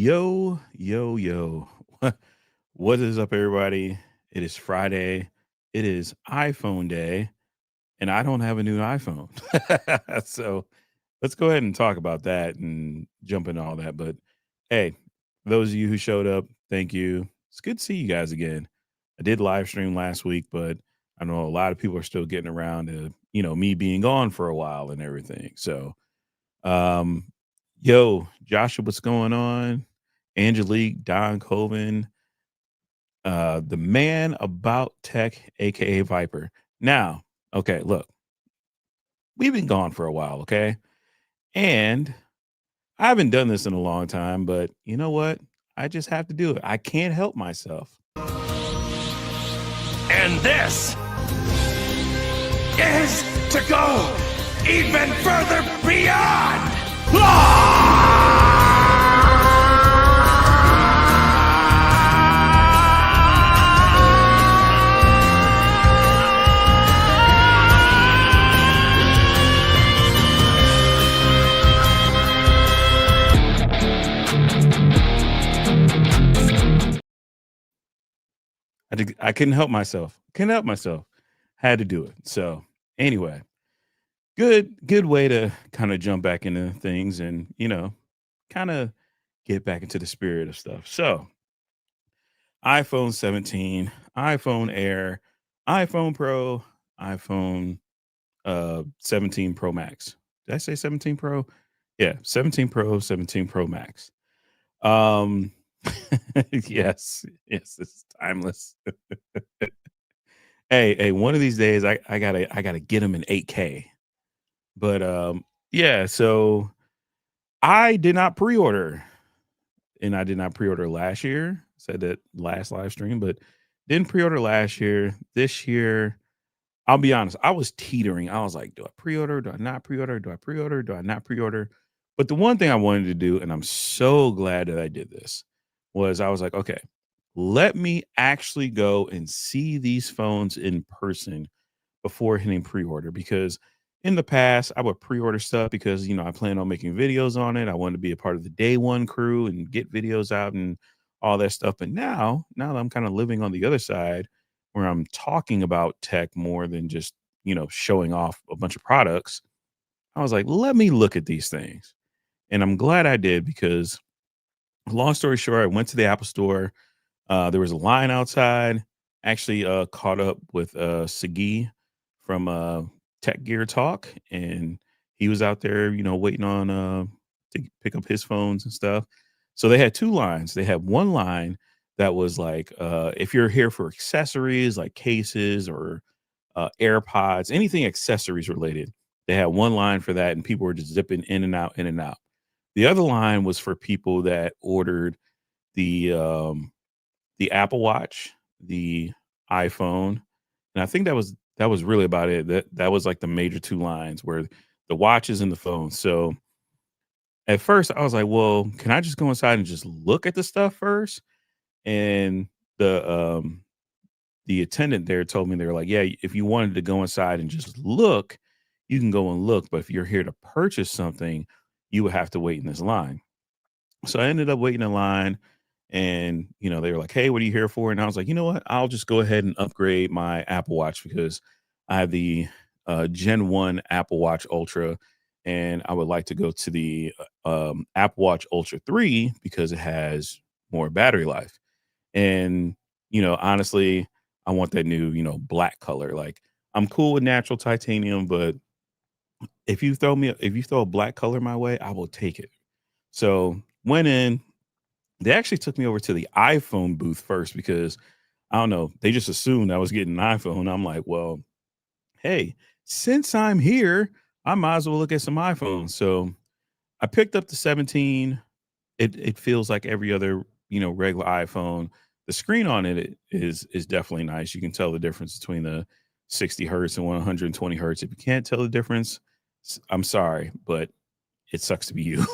Yo, yo, yo. What is up, everybody? It is Friday. It is iPhone day, and I don't have a new iPhone. So let's go ahead and talk about that and jump into all that. But hey, those of you who showed up, thank you. It's good to see you guys again. I did live stream last week, but I know a lot of people are still getting around to, me being gone for a while and everything. So um, yo, Joshua, what's going on? Angelique, Don Coven, the man about tech, aka Viper. Now, okay, look, we've been gone for a while, okay? And I haven't done this in a long time, but you know what? I just have to do it. I can't help myself. And this is to go even further beyond. I couldn't help myself. Couldn't help myself. Had to do it. So anyway, good way to kind of jump back into things and kind of get back into the spirit of stuff. So iPhone 17, iPhone Air, iPhone Pro, iPhone 17 Pro Max. Did I say 17 Pro? Yeah, 17 Pro, 17 Pro Max. Yes, it's timeless. Hey, one of these days I gotta get them in 8K. But yeah, so I did not pre-order, and I did not pre-order last year. Said that last live stream, but didn't pre-order last year. This year, I'll be honest, I was teetering. I was like, do I pre-order? Do I not pre-order? Do I pre-order? Do I not pre-order? But the one thing I wanted to do, and I'm so glad that I did this, was I was like, okay, let me actually go and see these phones in person before hitting pre-order, because in the past I would pre-order stuff because I plan on making videos on it. I wanted to be a part of the day one crew and get videos out and all that stuff. But now that I'm kind of living on the other side where I'm talking about tech more than just, showing off a bunch of products, I was like, let me look at these things. And I'm glad I did, because long story short, I went to the Apple store. There was a line outside. Actually, caught up with Sagi from Tech Gear Talk, and he was out there, waiting on to pick up his phones and stuff. So they had two lines. They had one line that was like, if you're here for accessories like cases or AirPods, anything accessories related, they had one line for that, and people were just zipping in and out, in and out. The other line was for people that ordered the Apple Watch, the iPhone, and I think that was really about it. That was like the major two lines, where the watches and the phone. So at first I was like, well, can I just go inside and just look at the stuff first? And the attendant there told me, they were like, yeah, if you wanted to go inside and just look, you can go and look, but if you're here to purchase something, you would have to wait in this line. So I ended up waiting in line, and they were like, hey, what are you here for? And I was like, you know what, I'll just go ahead and upgrade my Apple Watch, because I have the Gen 1 Apple Watch Ultra, and I would like to go to the Apple Watch Ultra 3 because it has more battery life. And honestly, I want that new black color. Like, I'm cool with natural titanium, but if you throw a black color my way, I will take it. So went in. They actually took me over to the iPhone booth first, because I don't know, they just assumed I was getting an iPhone. I'm like, well, hey, since I'm here, I might as well look at some iPhones. So I picked up the 17. It feels like every other regular iPhone. The screen on it is definitely nice. You can tell the difference between the 60 hertz and 120 hertz. If you can't tell the difference, I'm sorry, but it sucks to be you.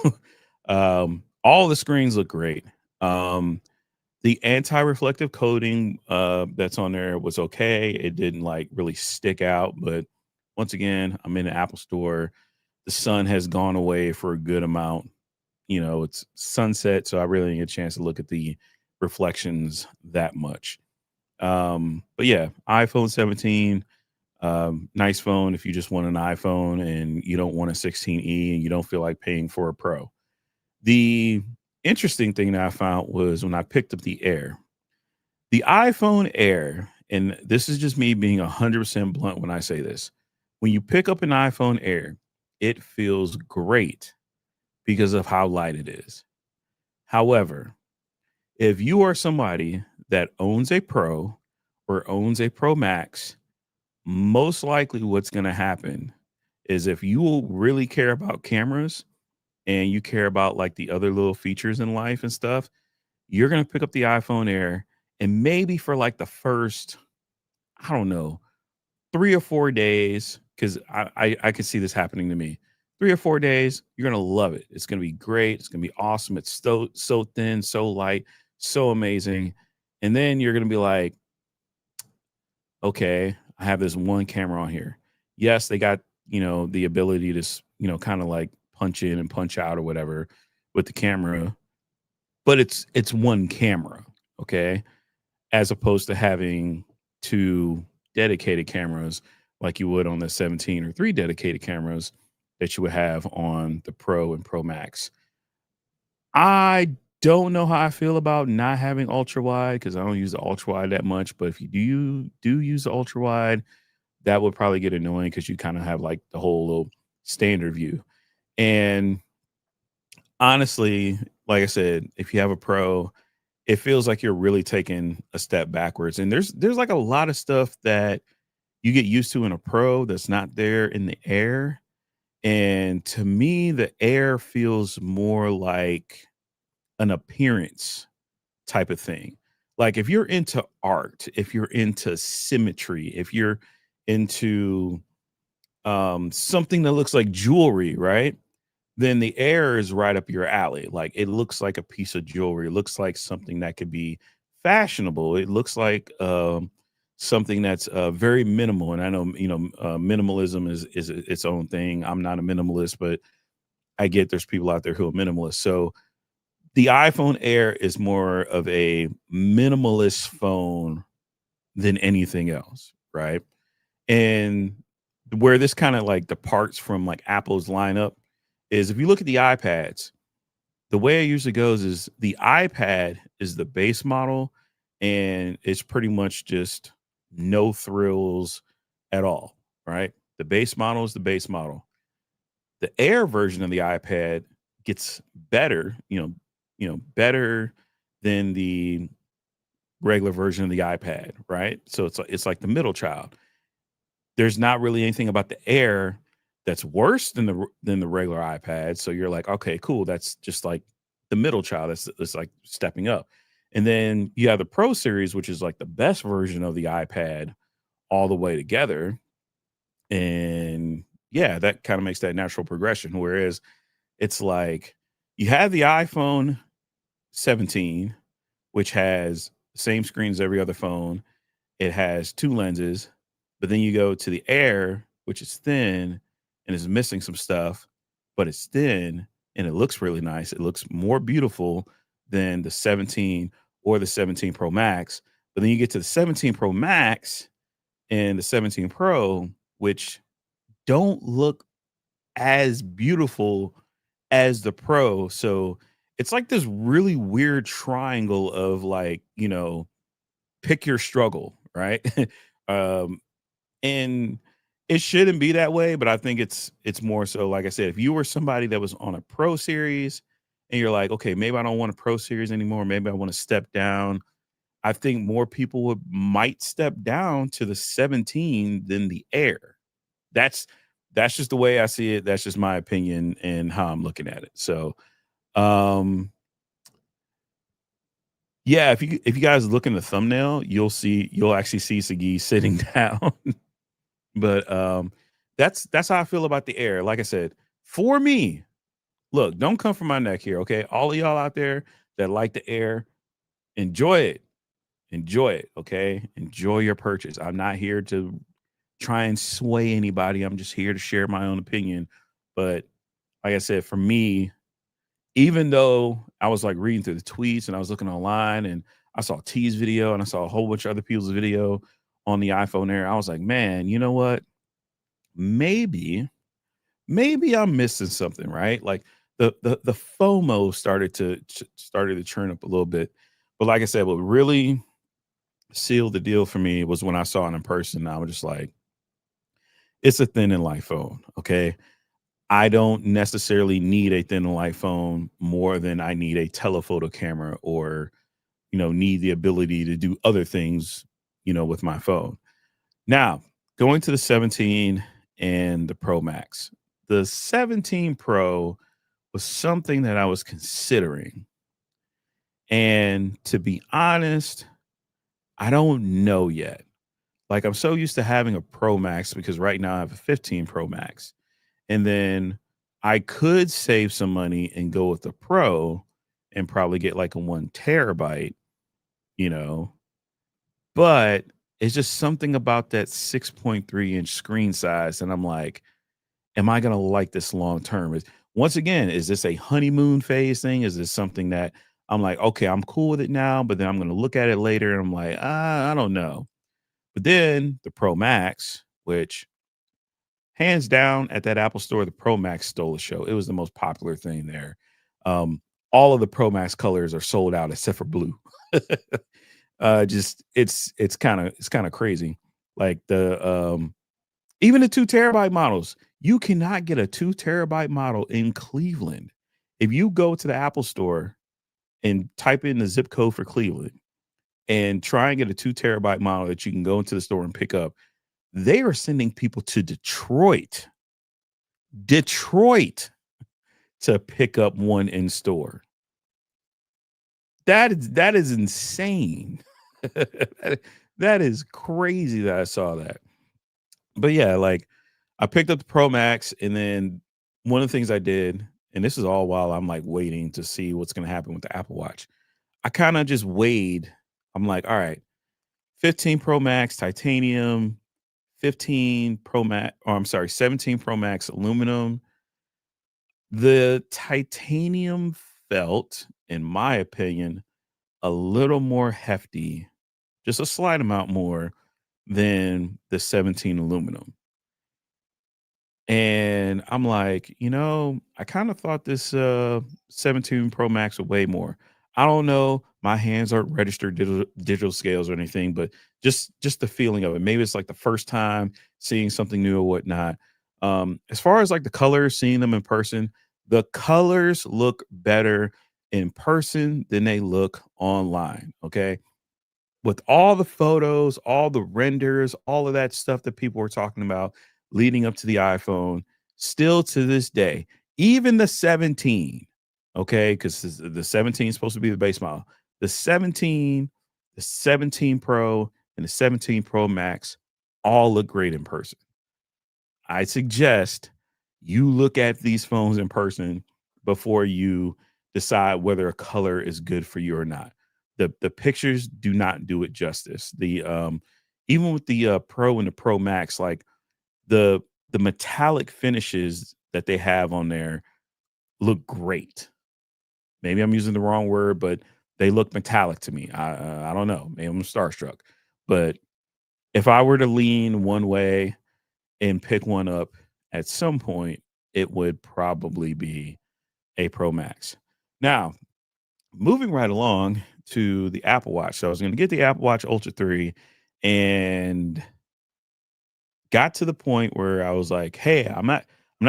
All the screens look great. The anti-reflective coating that's on there was okay. It didn't like really stick out, but once again, I'm in the Apple store. The sun has gone away for a good amount. it's sunset, so I really didn't get a chance to look at the reflections that much. But yeah, iPhone 17, nice phone if you just want an iPhone and you don't want a 16e and you don't feel like paying for a Pro. The interesting thing that I found was when I picked up the Air. The iPhone Air, and this is just me being 100% blunt when I say this. When you pick up an iPhone Air, it feels great because of how light it is. However, if you are somebody that owns a Pro or owns a Pro Max, most likely what's going to happen is if you will really care about cameras and you care about like the other little features in life and stuff, you're going to pick up the iPhone Air and maybe for like the first, I don't know, 3 or 4 days, because I could see this happening to me. 3 or 4 days, you're gonna love it. It's gonna be great. It's gonna be awesome. It's so thin, so light, so amazing. And then you're gonna be like, okay, I have this one camera on here. Yes, they got the ability to kind of like punch in and punch out or whatever with the camera, but it's one camera, okay, as opposed to having two dedicated cameras like you would on the 17 or three dedicated cameras that you would have on the Pro and Pro Max. I don't know how I feel about not having ultra wide because I don't use the ultra wide that much. But if you do use the ultra wide, that would probably get annoying because you kind of have like the whole little standard view. And honestly, like I said, if you have a Pro, it feels like you're really taking a step backwards. And there's like a lot of stuff that you get used to in a Pro that's not there in the Air. And to me, the Air feels more like an appearance type of thing. Like if you're into art, if you're into symmetry, if you're into something that looks like jewelry, right? Then the Air is right up your alley. Like it looks like a piece of jewelry. It looks like something that could be fashionable. It looks like something that's very minimal. And I know minimalism is its own thing. I'm not a minimalist, but I get there's people out there who are minimalists. So the iPhone Air is more of a minimalist phone than anything else, right? And where this kind of like departs from like Apple's lineup is if you look at the iPads, the way it usually goes is the iPad is the base model and it's pretty much just no thrills at all, right? The base model is the base model. The Air version of the iPad gets better, better than the regular version of the iPad, right? So it's like the middle child. There's not really anything about the Air that's worse than the regular iPad. So you're like, okay, cool. That's just like the middle child. That's like stepping up. And then you have the Pro series, which is like the best version of the iPad all the way together. And yeah, that kind of makes that natural progression. Whereas it's like you have the iPhone 17, which has the same screen as every other phone. It has two lenses, but then you go to the Air, which is thin and is missing some stuff, but it's thin and it looks really nice. It looks more beautiful than the 17 or the 17 Pro Max. But then you get to the 17 Pro Max and the 17 Pro, which don't look as beautiful as the Pro. So it's like this really weird triangle of like, pick your struggle, right? um, and it shouldn't be that way, but I think it's more so like I said, if you were somebody that was on a Pro series and you're like, okay, maybe I don't want a Pro series anymore, maybe I want to step down. I think more people might step down to the 17 than the Air. That's that's just the way I see it. That's just my opinion and how I'm looking at it. So, um, yeah, if you guys look in the thumbnail, you'll actually see Sagi sitting down. But that's how I feel about the Air. Like I said, for me, look, don't come from my neck here, okay? All of y'all out there that like the Air, enjoy it. Enjoy it, okay? Enjoy your purchase. I'm not here to try and sway anybody. I'm just here to share my own opinion. But like I said, for me, even though I was like reading through the tweets and I was looking online and I saw T's video and I saw a whole bunch of other people's video on the iPhone Air, I was like, man, you know what? Maybe, maybe I'm missing something, right? Like the FOMO started to churn up a little bit. But like I said, what really sealed the deal for me was when I saw it in person. I was just like, it's a thin and light phone. Okay. I don't necessarily need a thin and light phone more than I need a telephoto camera or, need the ability to do other things, with my phone. Now, going to the 17 and the Pro Max. The 17 Pro was something that I was considering. And to be honest, I don't know yet. Like I'm so used to having a Pro Max because right now I have a 15 Pro Max. And then I could save some money and go with the Pro and probably get like a 1 terabyte, you know, but it's just something about that 6.3-inch screen size. And I'm like, am I going to like this long term? Once again, is this a honeymoon phase thing? Is this something that I'm like, okay, I'm cool with it now, but then I'm going to look at it later and I'm like, I don't know. But then the Pro Max, which hands down at that Apple store, the Pro Max stole the show. It was the most popular thing there. Um, all of the Pro Max colors are sold out except for blue. Just it's kind of crazy. Like even the 2 terabyte models, you cannot get a 2 terabyte model in Cleveland. If you go to the Apple store and type in the zip code for Cleveland and try and get a 2 terabyte model that you can go into the store and pick up, they are sending people to Detroit to pick up one in store. That is insane. that is crazy that I saw that. But yeah, like I picked up the Pro Max, and then one of the things I did, and this is all while I'm like waiting to see what's going to happen with the Apple Watch. I kind of just weighed. I'm like, all right, 15 Pro Max titanium, 15 Pro Max, or I'm sorry, 17 Pro Max aluminum. The titanium felt, in my opinion, a little more hefty, just a slight amount more than the 17 aluminum. And I'm like, I kind of thought this 17 Pro Max would weigh more. I don't know. My hands aren't registered digital scales or anything, but just the feeling of it. Maybe it's like the first time seeing something new or whatnot. As far as like the colors, seeing them in person, the colors look better in person than they look online. Okay, with all the photos, all the renders, all of that stuff that people were talking about leading up to the iPhone, still to this day, even the 17, okay, because the 17 is supposed to be the base model. The 17, the 17 Pro, and the 17 Pro Max all look great in person. I suggest you look at these phones in person before you decide whether a color is good for you or not. The pictures do not do it justice. The Even with the Pro and the Pro Max, like the the metallic finishes that they have on there look great. Maybe I'm using the wrong word, but they look metallic to me. I don't know. Maybe I'm starstruck, but if I were to lean one way and pick one up at some point, it would probably be a Pro Max. Now, moving right along to the Apple Watch. So I was going to get the Apple Watch Ultra 3 and got to the point where I was like, "Hey, I'm not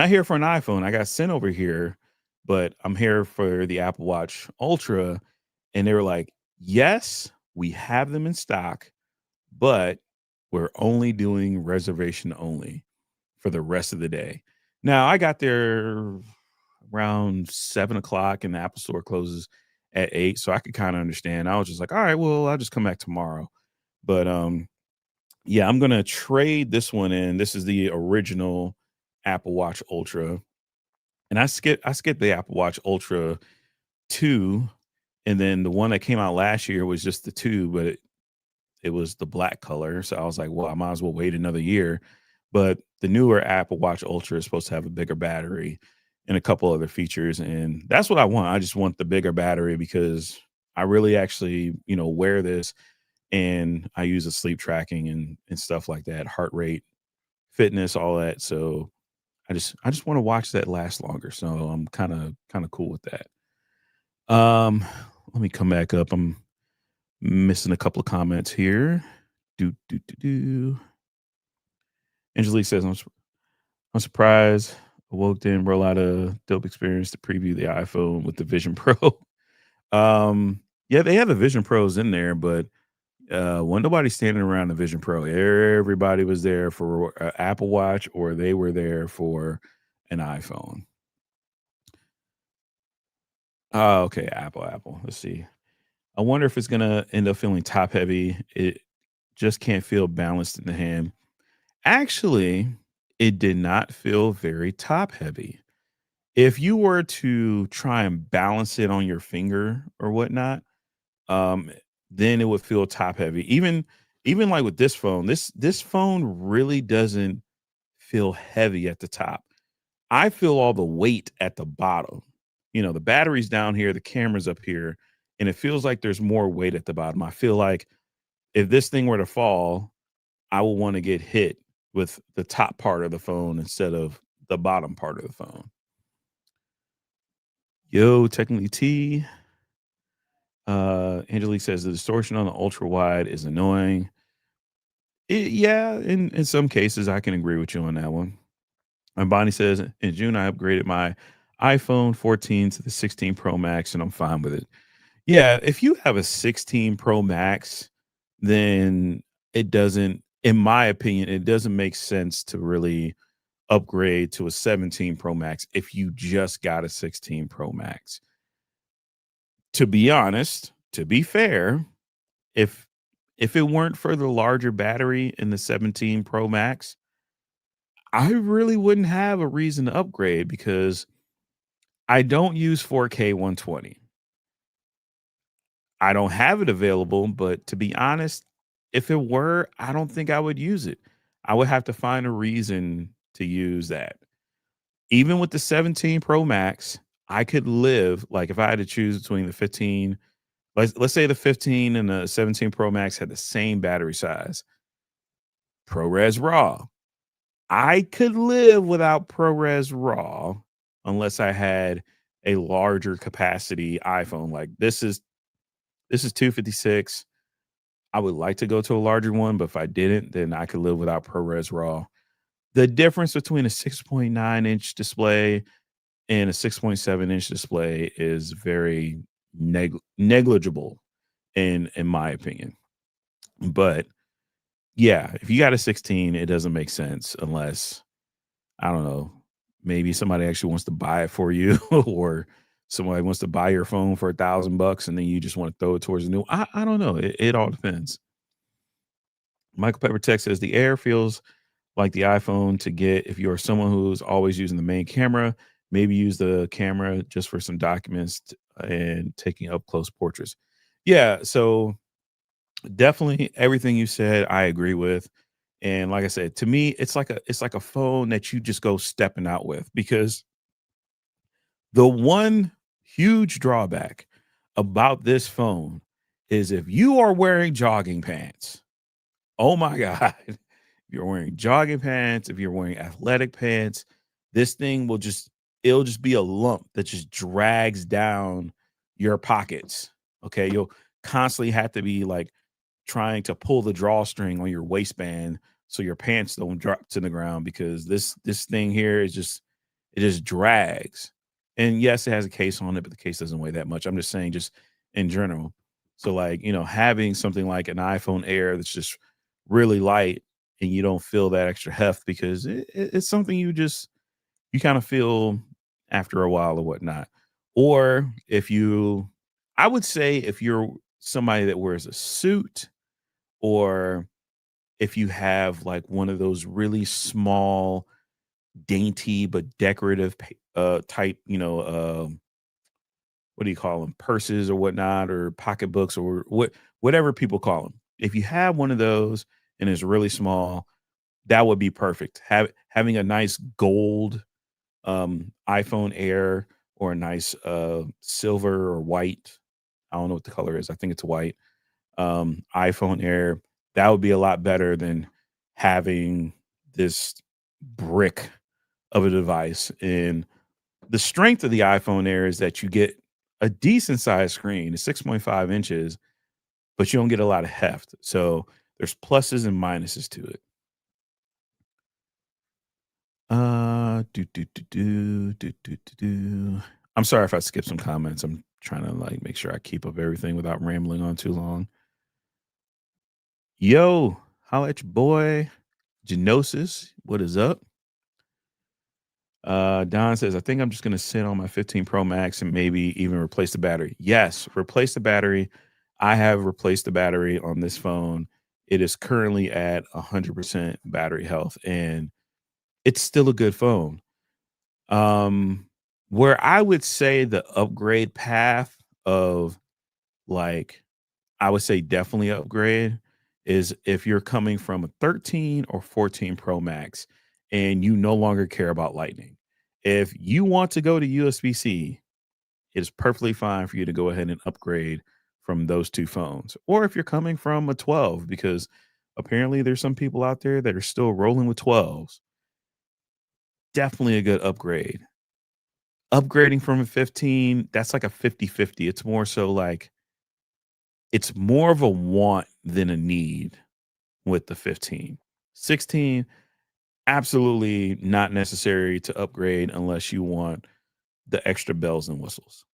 here for an iPhone. I got sent over here, but I'm here for the Apple Watch Ultra." And they were like, "Yes, we have them in stock, but we're only doing reservation only for the rest of the day." Now, I got there around 7 o'clock and the Apple store closes at 8. So I could kind of understand. I was just like, all right, well, I'll just come back tomorrow. But yeah, I'm gonna trade this one in. This is the original Apple Watch Ultra. And I skipped the Apple Watch Ultra 2. And then the one that came out last year was just the 2, but it was the black color. So I was like, well, I might as well wait another year. But the newer Apple Watch Ultra is supposed to have a bigger battery. and a couple other features, and that's what I want. I just want the bigger battery because I really actually, wear this and I use a sleep tracking and stuff like that, heart rate, fitness, all that. So I just want to watch that last longer. So I'm kind of cool with that. Um, Let me come back up. I'm missing a couple of comments here. Do do do do. Angelique says I'm surprised. Awoke didn't roll out a dope experience to preview the iPhone with the Vision Pro. Yeah, they have the Vision Pros in there, but when nobody standing around the Vision Pro, everybody was there for Apple Watch or they were there for an iPhone. Oh, okay, Apple. Let's see. I wonder if it's gonna end up feeling top heavy. It just can't feel balanced in the hand. Actually, it did not feel very top heavy. If you were to try and balance it on your finger or whatnot, um, then it would feel top heavy. Even like with this phone really doesn't feel heavy at the top. I feel all the weight at the bottom. The battery's down here, the camera's up here, and it feels like there's more weight at the bottom. I feel like if this thing were to fall, I will want to get hit with the top part of the phone instead of the bottom part of the phone. Yo, technically T. Angelique says the distortion on the ultra wide is annoying. Yeah, in some cases, I can agree with you on that one. And Bonnie says in June, I upgraded my iPhone 14 to the 16 Pro Max, and I'm fine with it. Yeah, if you have a 16 Pro Max, then it doesn't, in my opinion, it doesn't make sense to really upgrade to a 17 Pro Max if you just got a 16 Pro Max. To be honest, to be fair, if if it weren't for the larger battery in the 17 Pro Max, I really wouldn't have a reason to upgrade because I don't use 4K 120. I don't have it available, but to be honest, if it were, I don't think I would use it. I would have to find a reason to use that. Even with the 17 Pro Max, I could live like if I had to choose between the 15, let's say the 15 and the 17 Pro Max had the same battery size. ProRes RAW. I could live without ProRes RAW unless I had a larger capacity iPhone. Like this is 256. I would like to go to a larger one, but if I didn't, then I could live without ProRes RAW. The difference between a 6.9-inch display and a 6.7-inch display is very negligible in my opinion. But yeah, if you got a 16, it doesn't make sense unless I don't know, maybe somebody actually wants to buy it for you or somebody wants to buy your phone for $1,000 and then you just want to throw it towards a new. I don't know. It all depends. Michael Pepper Tech says the Air feels like the iPhone to get if you're someone who's always using the main camera. Maybe use the camera just for some documents and taking up close portraits. Yeah, so definitely everything you said, I agree with. And like I said, to me, it's like a phone that you just go stepping out with because the one huge drawback about this phone is if you are wearing jogging pants, oh my God. If you're wearing jogging pants, if you're wearing athletic pants, this thing it'll just be a lump that just drags down your pockets. Okay. You'll constantly have to be like trying to pull the drawstring on your waistband so your pants don't drop to the ground because this thing here is it just drags. And yes, it has a case on it, but the case doesn't weigh that much. I'm just saying, just in general. So, like, having something like an iPhone Air that's just really light and you don't feel that extra heft because it's something you kind of feel after a while or whatnot. Or if I would say if you're somebody that wears a suit or if you have like one of those really small, dainty but decorative type, what do you call them, purses or whatnot, or pocketbooks or whatever people call them. If you have one of those and it's really small, that would be perfect. Having a nice gold iPhone Air or a nice silver or white. I don't know what the color is. I think it's white. iPhone Air. That would be a lot better than having this brick of a device. And the strength of the iPhone Air is that you get a decent sized screen, it's 6.5 inches, but you don't get a lot of heft. So there's pluses and minuses to it. Do. I'm sorry if I skip some comments. I'm trying to like make sure I keep up everything without rambling on too long. Yo, holla at your boy, Genosis. What is up? Don says, I think I'm just gonna sit on my 15 Pro Max and maybe even replace the battery. Yes, replace the battery. I have replaced the battery on this phone. It is currently at 100% battery health, and it's still a good phone. Um, where I would say the upgrade path of like, I would say definitely upgrade is if you're coming from a 13 or 14 Pro Max and you no longer care about Lightning. If you want to go to USB-C, it is perfectly fine for you to go ahead and upgrade from those two phones. Or if you're coming from a 12, because apparently there's some people out there that are still rolling with 12s, definitely a good upgrade. Upgrading from a 15, that's like a 50-50. It's more so like it's more of a want than a need with the 15. 16, absolutely not necessary to upgrade unless you want the extra bells and whistles.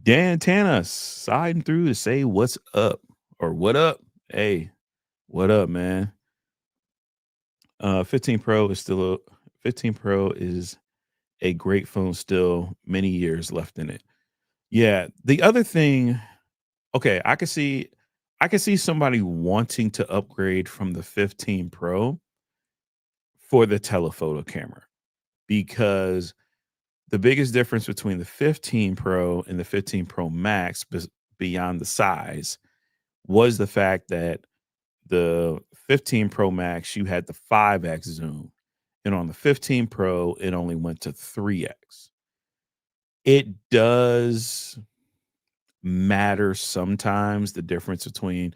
Dan Tana siding through to say what's up or what up. Hey, what up, man? 15 Pro is still a 15 Pro is a great phone still, many years left in it. Yeah, the other thing, okay, I could see somebody wanting to upgrade from the 15 Pro for the telephoto camera because the biggest difference between the 15 Pro and the 15 Pro Max beyond the size was the fact that the 15 Pro Max you had the 5x zoom and on the 15 Pro it only went to 3x. It does matter sometimes the difference between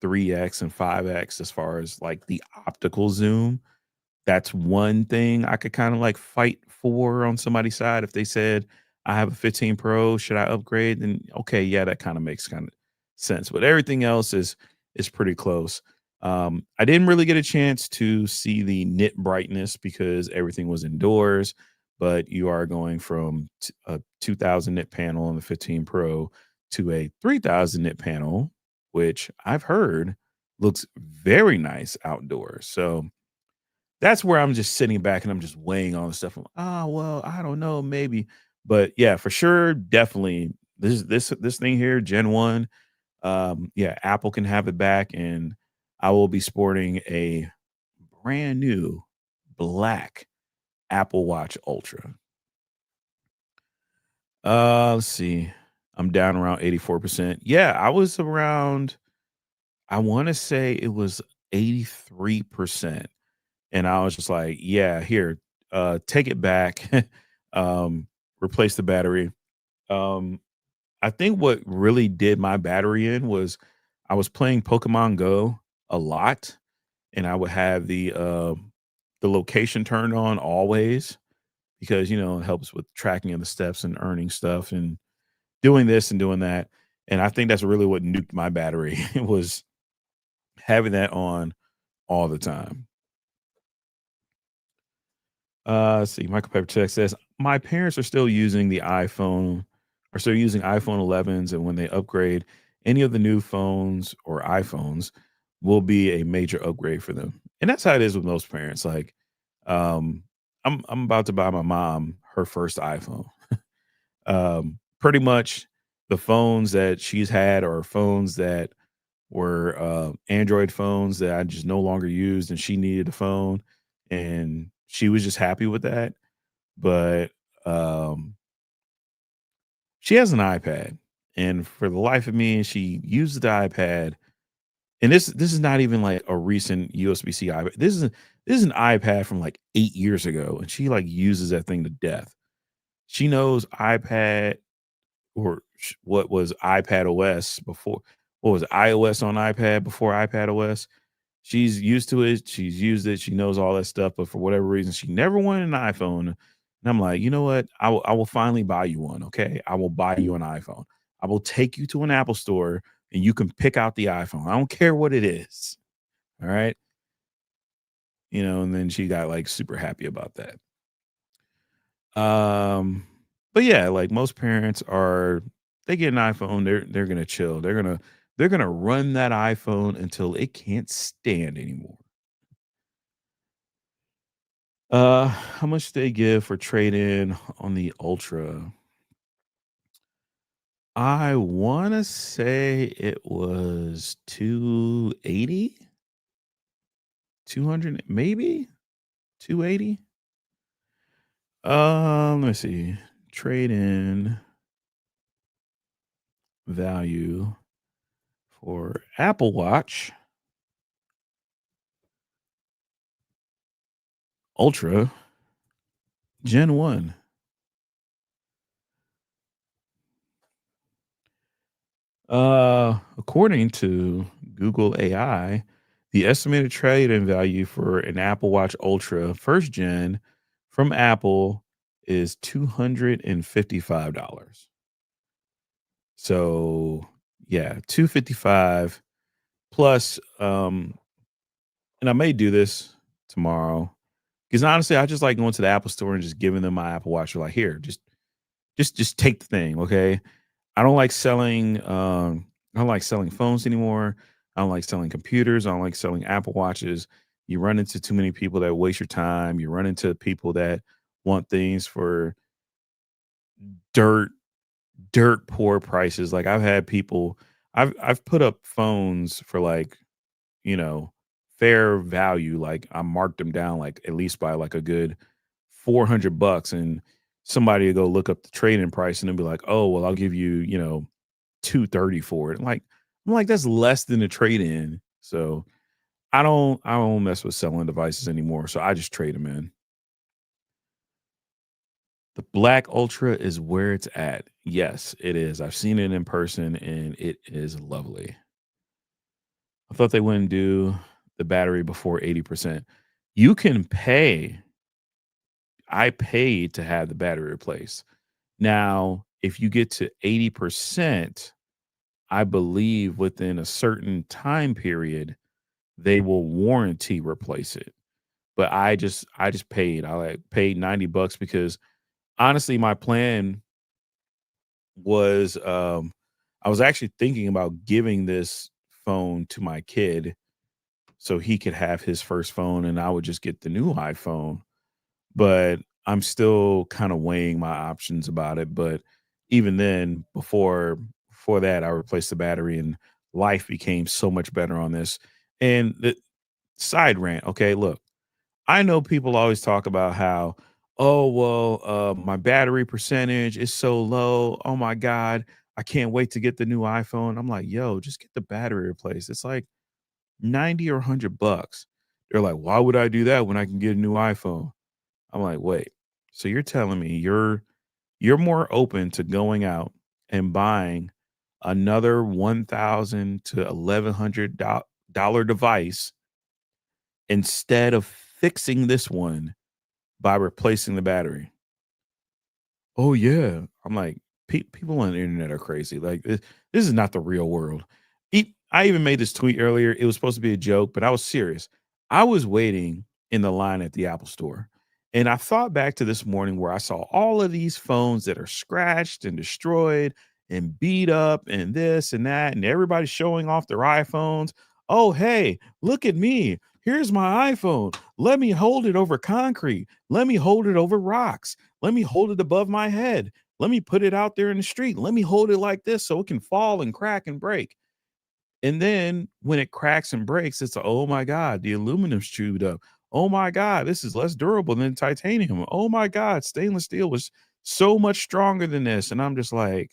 3x and 5x as far as like the optical zoom. That's one thing I could kind of like fight for on somebody's side. If they said, I have a 15 Pro, should I upgrade? Then okay, yeah, that kind of makes kind of sense. But everything else is pretty close. I didn't really get a chance to see the nit brightness because everything was indoors, but you are going from a 2000 nit panel on the 15 Pro to a 3000 nit panel, which I've heard looks very nice outdoors. So that's where I'm just sitting back and I'm just weighing all the stuff. Well, I don't know, maybe. But yeah, for sure, definitely this thing here, Gen 1. Yeah, Apple can have it back, and I will be sporting a brand new black Apple Watch Ultra. Let's see. I'm down around 84%. Yeah, I was around, I want to say it was 83%. And I was just like, yeah, here, take it back, um, replace the battery. Um, I think what really did my battery in was I was playing Pokemon Go a lot, and I would have the location turned on always because it helps with tracking of the steps and earning stuff and doing this and doing that. And I think that's really what nuked my battery was having that on all the time. Let's see. Michael Pepper Check says my parents are still using iPhone 11s, and when they upgrade, any of the new phones or iPhones will be a major upgrade for them. And that's how it is with most parents. Like, um, I'm about to buy my mom her first iPhone. Pretty much the phones that she's had are phones that were Android phones that I just no longer used, and she needed a phone, and she was just happy with that. But um, she has an iPad, and for the life of me, she uses the iPad. And this is not even like a recent USB-C iPad. This is an iPad from like 8 years ago, and she like uses that thing to death. She knows iPad what was iPad OS before. What was it, iOS on iPad before iPad OS? She's used to it. She's used it. She knows all that stuff, but for whatever reason, she never wanted an iPhone. And I'm like, you know what? I will finally buy you one. Okay, I will buy you an iPhone. I will take you to an Apple store and you can pick out the iPhone. I don't care what it is. All right. And then she got like super happy about that. Um, but yeah, like most parents are, they get an iPhone, they're gonna chill. They're gonna run that iPhone until it can't stand anymore. How much they give for trade in on the Ultra? I want to say it was 280, 200, maybe 280. Let me see. Trade in value for Apple Watch Ultra Gen 1. According to Google AI, the estimated trade-in value for an Apple Watch Ultra first gen from Apple is $255. So, yeah, 255 plus and I may do this tomorrow because honestly, I just like going to the Apple store and just giving them my Apple Watch. They're like, here, just take the thing, okay? I don't like selling I don't like selling phones anymore. I don't like selling computers. I don't like selling Apple Watches. You run into too many people that waste your time. You run into people that want things for dirt dirt poor prices. Like I've had people I've put up phones for like, you know, fair value. Like I marked them down like at least by like a good $400 and somebody will go look up the trade-in price and they'll be like, "Oh, well, I'll give you, 230 for it." I'm like, that's less than a trade-in. So I don't mess with selling devices anymore. So I just trade them in. The Black Ultra is where it's at. Yes, it is. I've seen it in person and it is lovely. I thought they wouldn't do the battery before 80%. You can pay. I paid to have the battery replaced. Now, if you get to 80%, I believe within a certain time period, they will warranty replace it. But I just paid. I like paid $90 because honestly, my plan was I was actually thinking about giving this phone to my kid so he could have his first phone and I would just get the new iPhone. But I'm still kind of weighing my options about it. But even then, before that, I replaced the battery and life became so much better on this. And the side rant, okay, look, I know people always talk about how, oh well, my battery percentage is so low. Oh my God, I can't wait to get the new iPhone. I'm like, yo, just get the battery replaced. It's like 90 or $100. They're like, why would I do that when I can get a new iPhone? I'm like, wait. So you're telling me you're more open to going out and buying another 1,000 to $1,100 device instead of fixing this one by replacing the battery? Oh yeah. I'm like, people on the internet are crazy. Like this is not the real world. I even made this tweet earlier. It was supposed to be a joke, but I was serious. I was waiting in the line at the Apple store. And I thought back to this morning where I saw all of these phones that are scratched and destroyed and beat up and this and that. And everybody's showing off their iPhones. Oh, hey, look at me. Here's my iPhone. Let me hold it over concrete. Let me hold it over rocks. Let me hold it above my head. Let me put it out there in the street. Let me hold it like this so it can fall and crack and break. And then when it cracks and breaks, it's oh my God, the aluminum's chewed up. Oh my God, this is less durable than titanium. Oh my God, stainless steel was so much stronger than this. And I'm just like,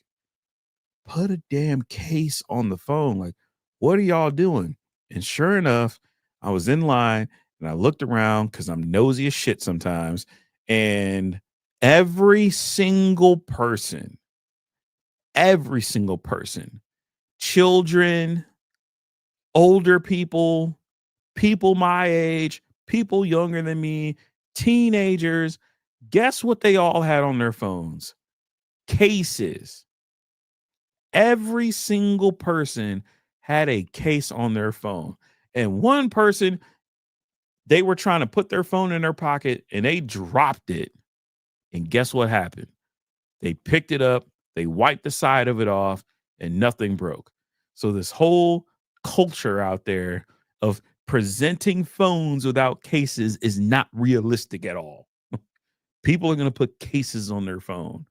put a damn case on the phone. Like, what are y'all doing? And sure enough, I was in line And I looked around because I'm nosy as shit sometimes. And every single person, every single person, children, older people, people my age, people younger than me, teenagers, guess what they all had on their phones? Cases. Every single person had a case on their phone. And one person, they were trying to put their phone in their pocket and they dropped it. And guess what happened? They picked it up, they wiped the side of it off, and nothing broke. So, this whole culture out there of presenting phones without cases is not realistic at all. People are going to put cases on their phone.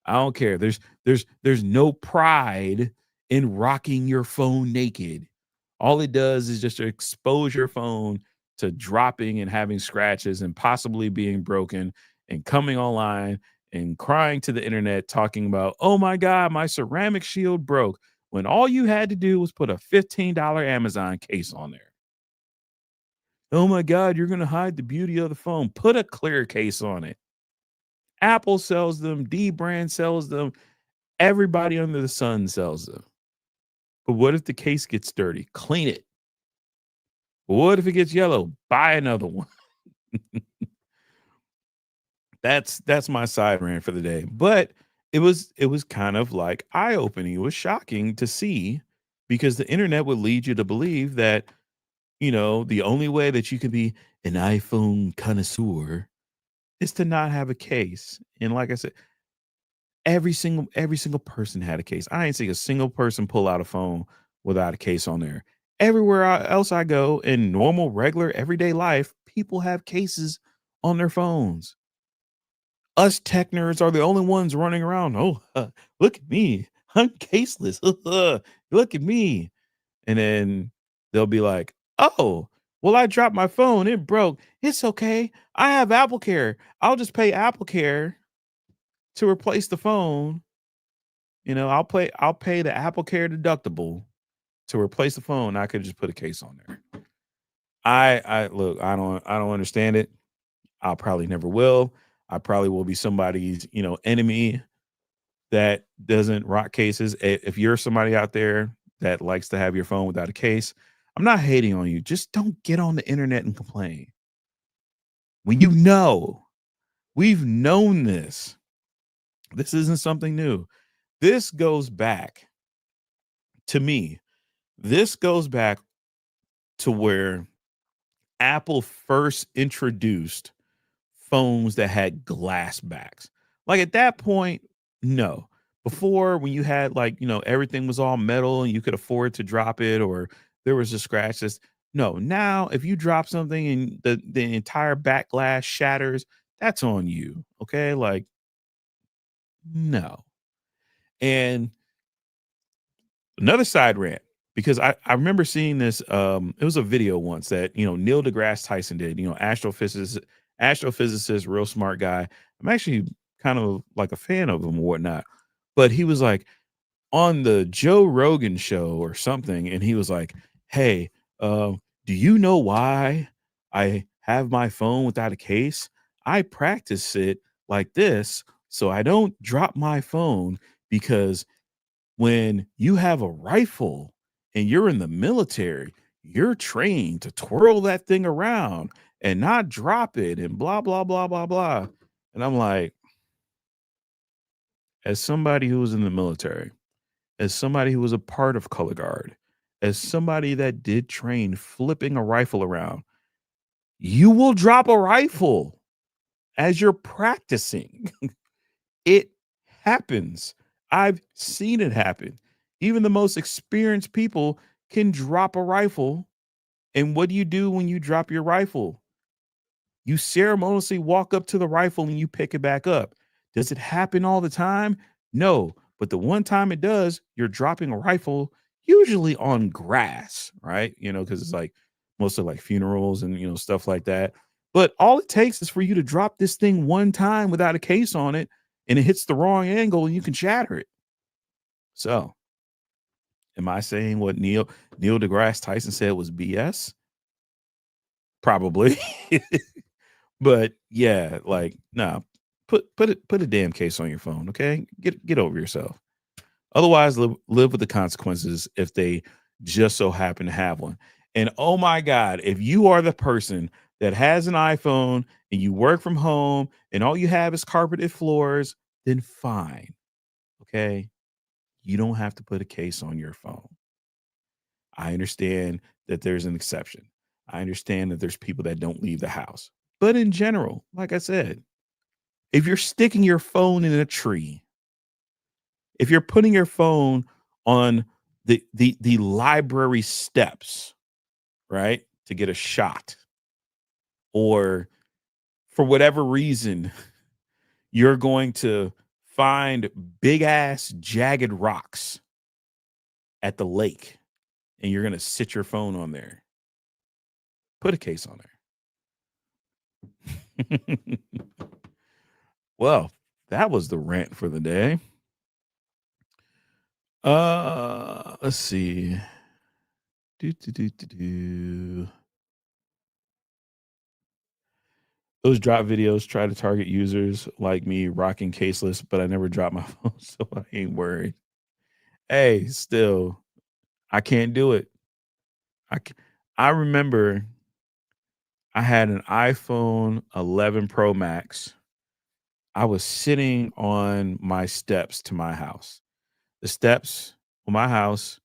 I don't care. There's no pride in rocking your phone naked. All it does is just expose your phone to dropping and having scratches and possibly being broken and coming online and crying to the internet talking about, "Oh my god, my ceramic shield broke," when all you had to do was put a $15 Amazon case on there. "Oh my god, you're going to hide the beauty of the phone." Put a clear case on it. Apple sells them, D brand sells them, everybody under the sun sells them. But what if the case gets dirty? Clean it. What if it gets yellow? Buy another one. That's my side rant for the day. But it was kind of like eye-opening. It was shocking to see because the internet would lead you to believe that, the only way that you can be an iPhone connoisseur is to not have a case. And like I said, every single person had a case. I ain't seen a single person pull out a phone without a case on there. Everywhere else I go in normal, regular, everyday life, people have cases on their phones. Us tech nerds are the only ones running around. Oh, look at me. I'm caseless. Look at me. And then they'll be like, oh, well, I dropped my phone. It broke. It's okay. I have Apple Care. I'll just pay Apple Care to replace the phone. I'll pay the Apple Care deductible to replace the phone. I could just put a case on there. I look, I don't understand it. I'll probably never will. I probably will be somebody's, enemy that doesn't rock cases. If you're somebody out there that likes to have your phone without a case, I'm not hating on you. Just don't get on the internet and complain. When we've known this. This isn't something new. This goes back to me. This goes back to where Apple first introduced phones that had glass backs. Like at that point, no. Before, when you had everything was all metal and you could afford to drop it or there was a scratch. No. Now, if you drop something and the entire back glass shatters, that's on you. Okay, like no. And another side rant because I remember seeing this. It was a video once that Neil deGrasse Tyson did. Astrophysicist, real smart guy. I'm actually kind of like a fan of him or whatnot. But he was like on the Joe Rogan show or something, and he was like, "Hey, do you know why I have my phone without a case? I practice it like this so I don't drop my phone because." When you have a rifle and you're in the military, you're trained to twirl that thing around and not drop it and blah, blah, blah, blah, blah. And I'm like, as somebody who was in the military, as somebody who was a part of color guard, as somebody that did train flipping a rifle around, you will drop a rifle as you're practicing. It happens. I've seen it happen. Even the most experienced people can drop a rifle. And what do you do when you drop your rifle? You ceremoniously walk up to the rifle and you pick it back up. Does it happen all the time? No. But the one time it does, you're dropping a rifle, usually on grass, right? Because it's like most of like funerals and, stuff like that. But all it takes is for you to drop this thing one time without a case on it and it hits the wrong angle and you can shatter it. So, am I saying what Neil deGrasse Tyson said was BS? probably. But yeah, like, nah, put a damn case on your phone, okay? Get over yourself. Otherwise, live with the consequences if they just so happen to have one. And oh my God, if you are the person that has an iPhone and you work from home and all you have is carpeted floors, then fine. Okay. You don't have to put a case on your phone. I understand that there's an exception. I understand that there's people that don't leave the house. But in general, like I said, if you're sticking your phone in a tree, if you're putting your phone on the library steps, right, to get a shot, or for whatever reason you're going to find big ass jagged rocks at the lake and you're going to sit your phone on there, put a case on there. Well, that was the rant for the day. Let's see. Do, do, do, do, do. Those drop videos try to target users like me rocking caseless, but I never drop my phone, so I ain't worried. Hey, still, I can't do it. I c- I remember I had an iPhone 11 Pro Max. I was sitting on my steps to my house. The steps of my house,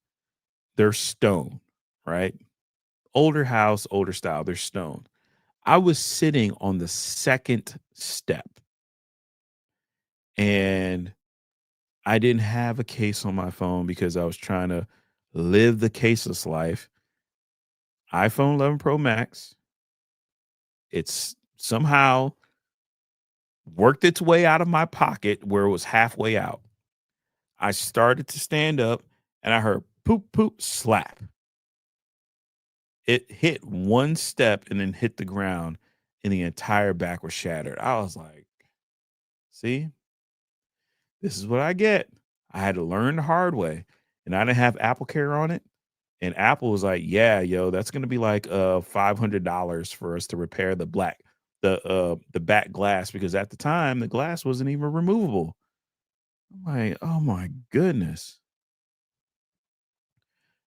they're stone, right? Older house, older style, they're stone. I was sitting on the second step and I didn't have a case on my phone because I was trying to live the caseless life. iPhone 11 Pro Max, it's somehow worked its way out of my pocket where it was halfway out. I started to stand up and I heard poop, poop, slap. It hit one step and then hit the ground, and the entire back was shattered. I was like, see, this is what I get. I had to learn the hard way, and I didn't have Apple Care on it. And Apple was like, "Yeah, yo, that's gonna be like $500 for us to repair the back glass because at the time the glass wasn't even removable." I'm like, "Oh my goodness."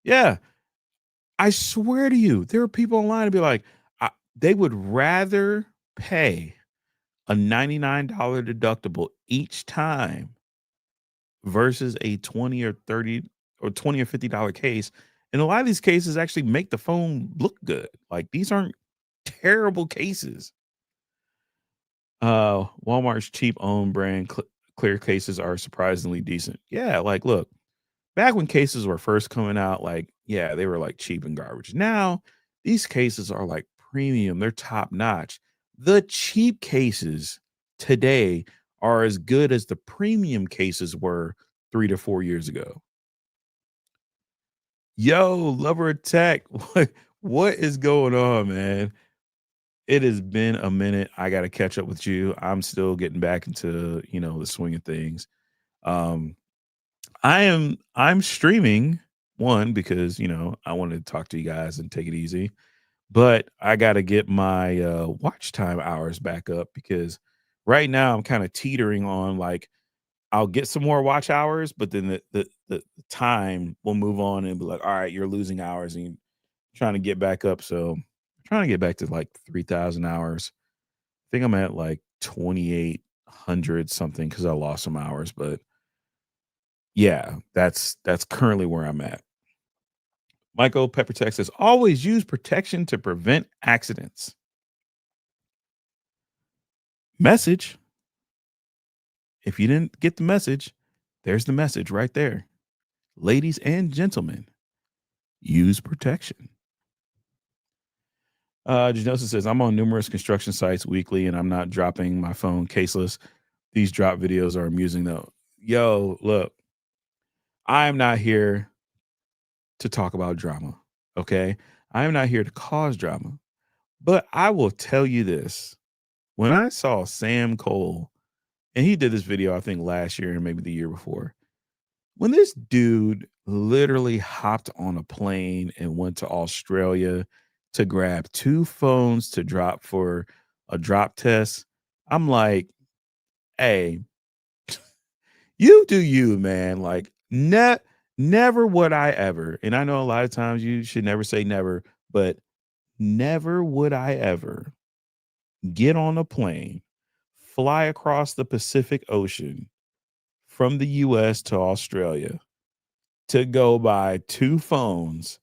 Yeah, I swear to you, there are people online to be like, they would rather pay a $99 deductible each time versus a 20 or 30 or 20 or $50 case. And a lot of these cases actually make the phone look good. Like these aren't terrible cases. Walmart's cheap own brand clear cases are surprisingly decent. Yeah, like look, back when cases were first coming out, like, yeah, they were like cheap and garbage. Now, these cases are like premium, they're top notch. The cheap cases today are as good as the premium cases were 3 to 4 years ago. Yo, lover attack. What is going on, man? It has been a minute. I got to catch up with you. I'm still getting back into, the swing of things. Um, I'm streaming one because, I wanted to talk to you guys and take it easy. But I got to get my watch time hours back up because right now I'm kind of teetering on like I'll get some more watch hours, but then the time will move on and be like, all right, you're losing hours and you're trying to get back up. So I'm trying to get back to like 3,000 hours. I think I'm at like 2,800 something because I lost some hours, but yeah, that's currently where I'm at. Michael Peppertech says, always use protection to prevent accidents. Message. If you didn't get the message, there's the message right there. Ladies and gentlemen, use protection. Janosa says, I'm on numerous construction sites weekly and I'm not dropping my phone caseless. These drop videos are amusing though. Yo, look, I am not here to talk about drama. Okay. I am not here to cause drama. But I will tell you this. When I saw Sam Cole, and he did this video, I think last year and maybe the year before, when this dude literally hopped on a plane and went to Australia to grab 2 phones to drop for a drop test. I'm like, "Hey, you do you, man." Like, never would I ever, and I know a lot of times you should never say never, but never would I ever get on a plane, fly across the Pacific Ocean from the US to Australia to go buy 2 phones,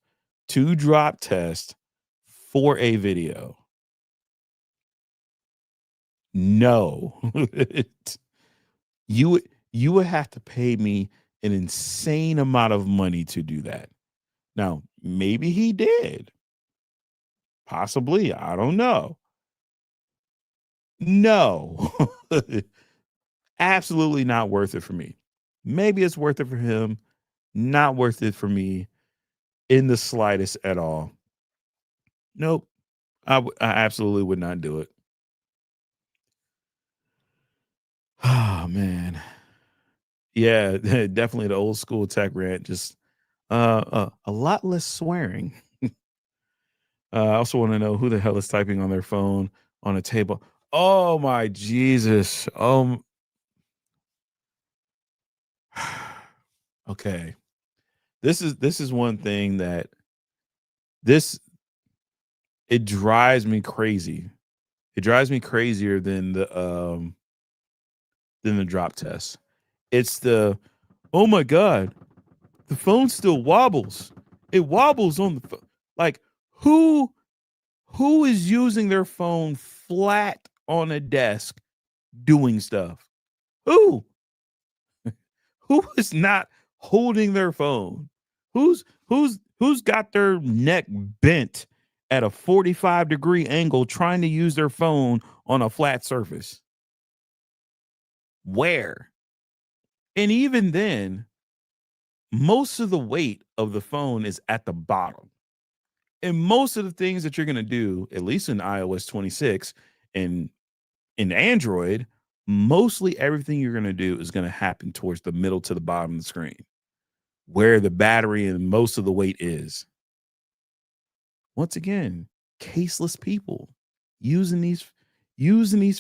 2 drop tests for a video. No. You would have to pay me an insane amount of money to do that. Now, maybe he did. Possibly, I don't know. No. Absolutely not worth it for me. Maybe it's worth it for him, not worth it for me in the slightest at all. Nope. I absolutely would not do it. Oh man. Yeah, definitely the old school tech rant. Just a lot less swearing. I also want to know who the hell is typing on their phone on a table. Oh my Jesus. Okay. This is one thing that this it drives me crazy. It drives me crazier than the drop test. It's the, oh my god, the phone still wobbles. It wobbles on the phone. Like who who is using their phone flat on a desk doing stuff? Who? Who is not holding their phone? Who's got their neck bent at a 45-degree angle trying to use their phone on a flat surface? Where? And even then, most of the weight of the phone is at the bottom. And most of the things that you're going to do, at least in iOS 26 and in Android, mostly everything you're going to do is going to happen towards the middle to the bottom of the screen, where the battery and most of the weight is. Once again, caseless people using these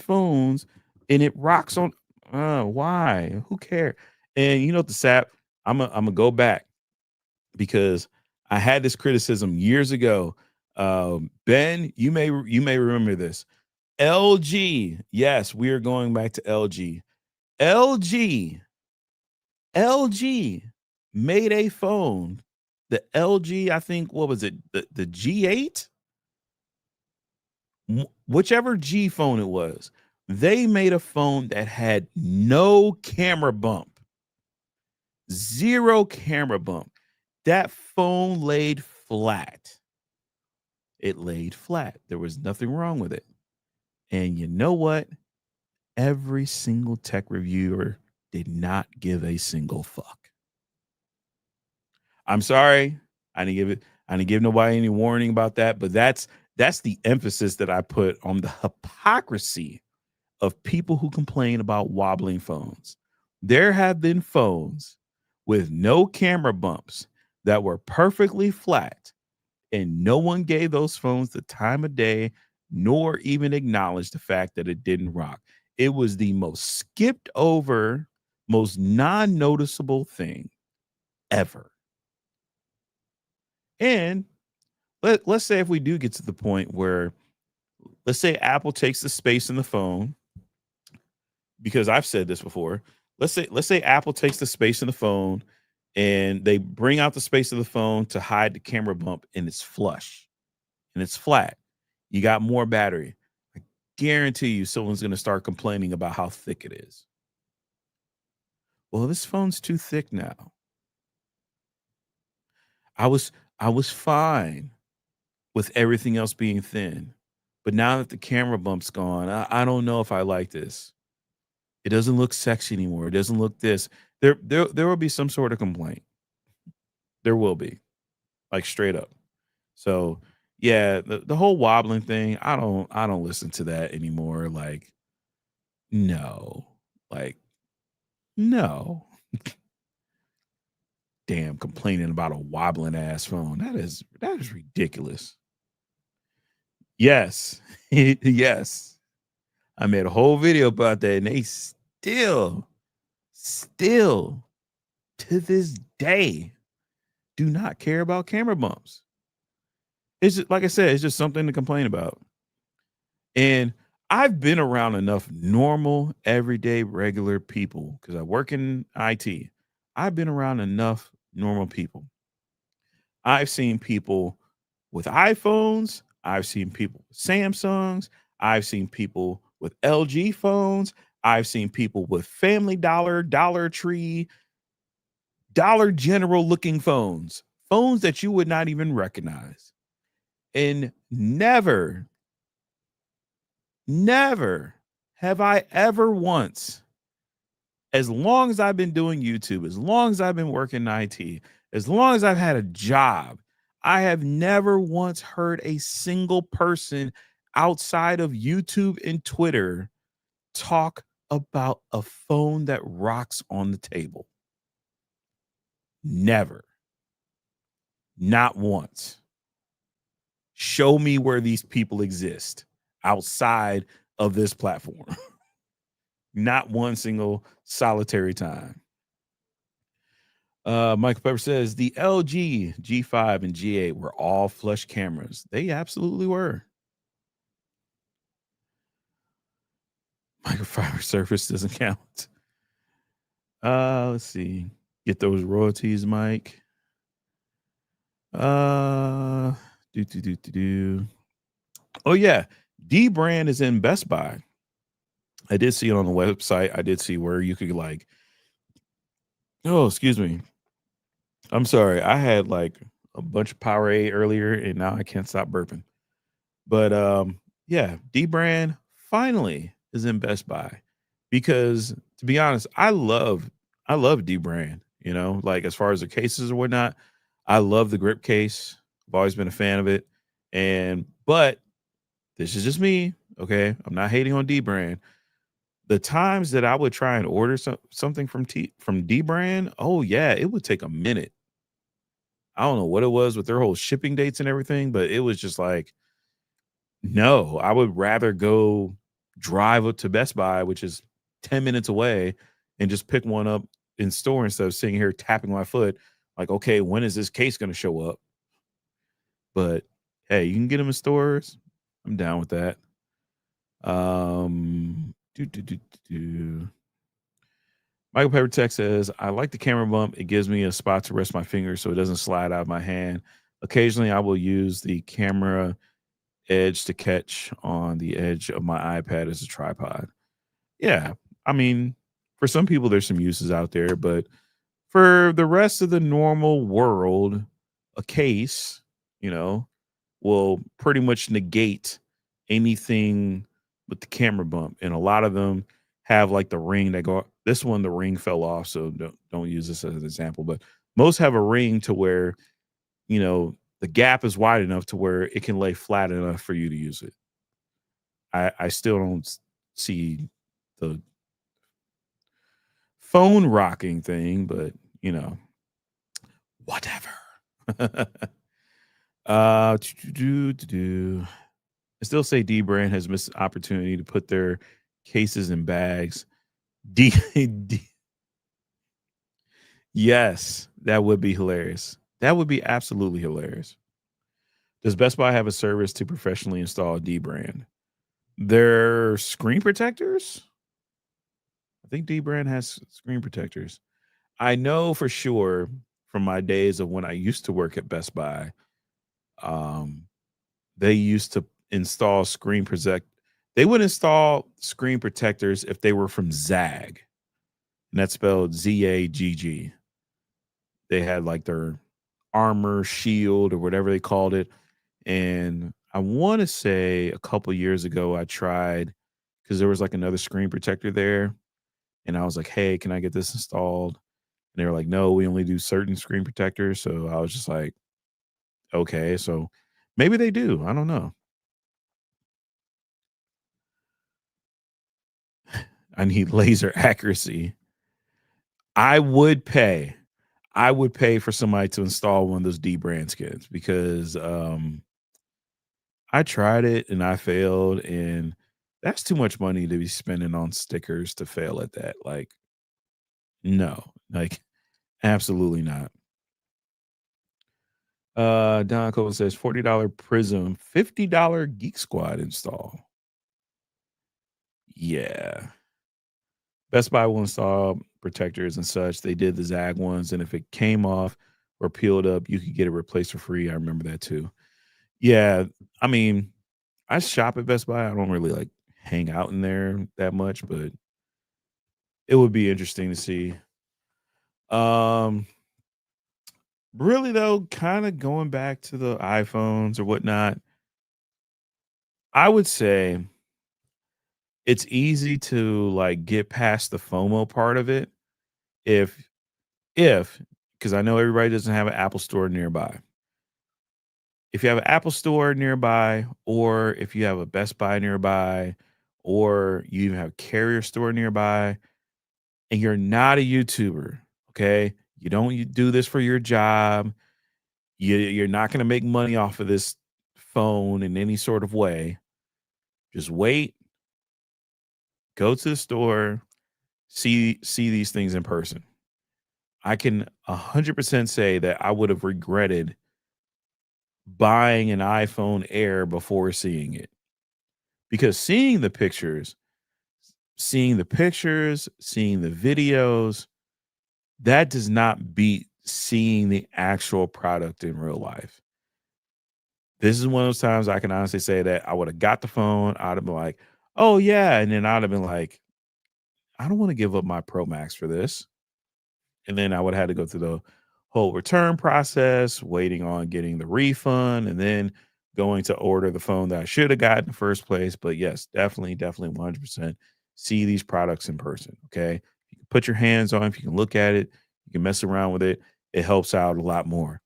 phones, and it rocks on. Why? Who cares? And you know what the sap? I'm gonna go back because I had this criticism years ago. Ben, you may remember this. LG, yes, we are going back to LG. LG, LG made a phone. The LG, I think, what was it? The G8, whichever G phone it was. They made a phone that had no camera bump, zero camera bump. That phone laid flat. It laid flat. There was nothing wrong with it. And you know what? Every single tech reviewer did not give a single fuck. I'm sorry. I didn't give nobody any warning about that, but that's the emphasis that I put on the hypocrisy of people who complain about wobbling phones. There have been phones with no camera bumps that were perfectly flat, and no one gave those phones the time of day, nor even acknowledged the fact that it didn't rock. It was the most skipped over, most non noticeable thing ever. And let's say if we do get to the point where, let's say Apple takes the space in the phone, because I've said this before. Let's say Apple takes the space in the phone and they bring out the space of the phone to hide the camera bump and it's flush and it's flat. You got more battery. I guarantee you someone's going to start complaining about how thick it is. Well, this phone's too thick now. I was fine with everything else being thin. But now that the camera bump's gone, I don't know if I like this. It doesn't look sexy anymore. It doesn't look this. There will be some sort of complaint. There will be, like straight up. So yeah, the whole wobbling thing, I don't listen to that anymore. Like, no. Like, no. Damn, complaining about a wobbling ass phone. That is ridiculous. Yes. Yes. I made a whole video about that, and they still to this day do not care about camera bumps. It's just, like I said, it's just something to complain about. And I've been around enough normal, everyday, regular people because I work in IT. I've been around enough normal people. I've seen people with iPhones. I've seen people with Samsungs. I've seen people with LG phones. I've seen people with Family Dollar, Dollar Tree, Dollar General looking phones that you would not even recognize. And never have I ever once, as long as I've been doing YouTube, as long as I've been working in IT, as long as I've had a job, I have never once heard a single person outside of YouTube and Twitter talk about a phone that rocks on the table. Never. Not once. Show me where these people exist outside of this platform. Not one single solitary time. Michael Pepper says the LG G5 and G8 were all flush cameras. They absolutely were. Microfiber surface doesn't count. Let's see. Get those royalties, Mike. Uh, do. Oh yeah, D brand is in Best Buy. I did see it on the website. I did see where you could like. Oh, excuse me. I'm sorry. I had like a bunch of Powerade earlier, and now I can't stop burping. But yeah, D brand finally is in Best Buy because to be honest, I love D brand. You know, like as far as the cases or whatnot, I love the grip case. I've always been a fan of it. And but this is just me. Okay, I'm not hating on D brand. The times that I would try and order something from D brand, oh yeah, it would take a minute. I don't know what it was with their whole shipping dates and everything, but it was just like, no, I would rather go drive up to Best Buy, which is 10 minutes away, and just pick one up in store instead of sitting here tapping my foot. Like, okay, when is this case going to show up? But hey, you can get them in stores. I'm down with that. Do, do, do, do. Michael Pepper Tech says, I like the camera bump. It gives me a spot to rest my fingers so it doesn't slide out of my hand. Occasionally, I will use the camera edge to catch on the edge of my iPad as a tripod. Yeah. I mean, for some people, there's some uses out there, but for the rest of the normal world, a case, you know, will pretty much negate anything with the camera bump. And a lot of them have like the ring that go. This one, the ring fell off, so don't use this as an example. But most have a ring to where the gap is wide enough to where it can lay flat enough for you to use it. I still don't see the phone rocking thing, but whatever. I still say D brand has missed an opportunity to put their cases in bags. D, yes, that would be hilarious. That would be absolutely hilarious. Does Best Buy have a service to professionally install a D brand? Their screen protectors? I think D brand has screen protectors. I know for sure from my days of when I used to work at Best Buy, um, they used to install screen protect. They would install screen protectors if they were from Zag, and that's spelled Zagg. They had like their armor shield or whatever they called it. And I want to say a couple years ago, I tried because there was like another screen protector there. And I was like, hey, can I get this installed? And they were like, no, we only do certain screen protectors. So I was just like, okay. So maybe they do. I don't know. I need laser accuracy. I would pay. I would pay for somebody to install one of those D brand skins because I tried it and I failed, and that's too much money to be spending on stickers to fail at that. Like, no, like, absolutely not. Don Cole says $40 Prism, $50 Geek Squad install. Yeah. Best Buy will install protectors and such. They did the Zag ones, and if it came off or peeled up, you could get it replaced for free. I remember that too. Yeah, I mean, I shop at Best Buy. I don't really like hang out in there that much, but it would be interesting to see. Um, really though, kind of going back to the iPhones or whatnot, I would say it's easy to like get past the FOMO part of it if if because I know everybody doesn't have an Apple store nearby. If you have an Apple store nearby, or if you have a Best Buy nearby, or you even have a carrier store nearby, and you're not a YouTuber, okay? You do this for your job. You're not going to make money off of this phone in any sort of way. Just wait, go to the store, see these things in person. I can 100% say that I would have regretted buying an iPhone Air before seeing it, because seeing the videos, that does not beat seeing the actual product in real life. This is one of those times I can honestly say that I would have got the phone. I'd have been like, oh, yeah. And then I'd have been like, I don't want to give up my Pro Max for this. And then I would have had to go through the whole return process, waiting on getting the refund, and then going to order the phone that I should have got in the first place. But yes, definitely 100% see these products in person. Okay. You can put your hands on it, if you can look at it, you can mess around with it. It helps out a lot more.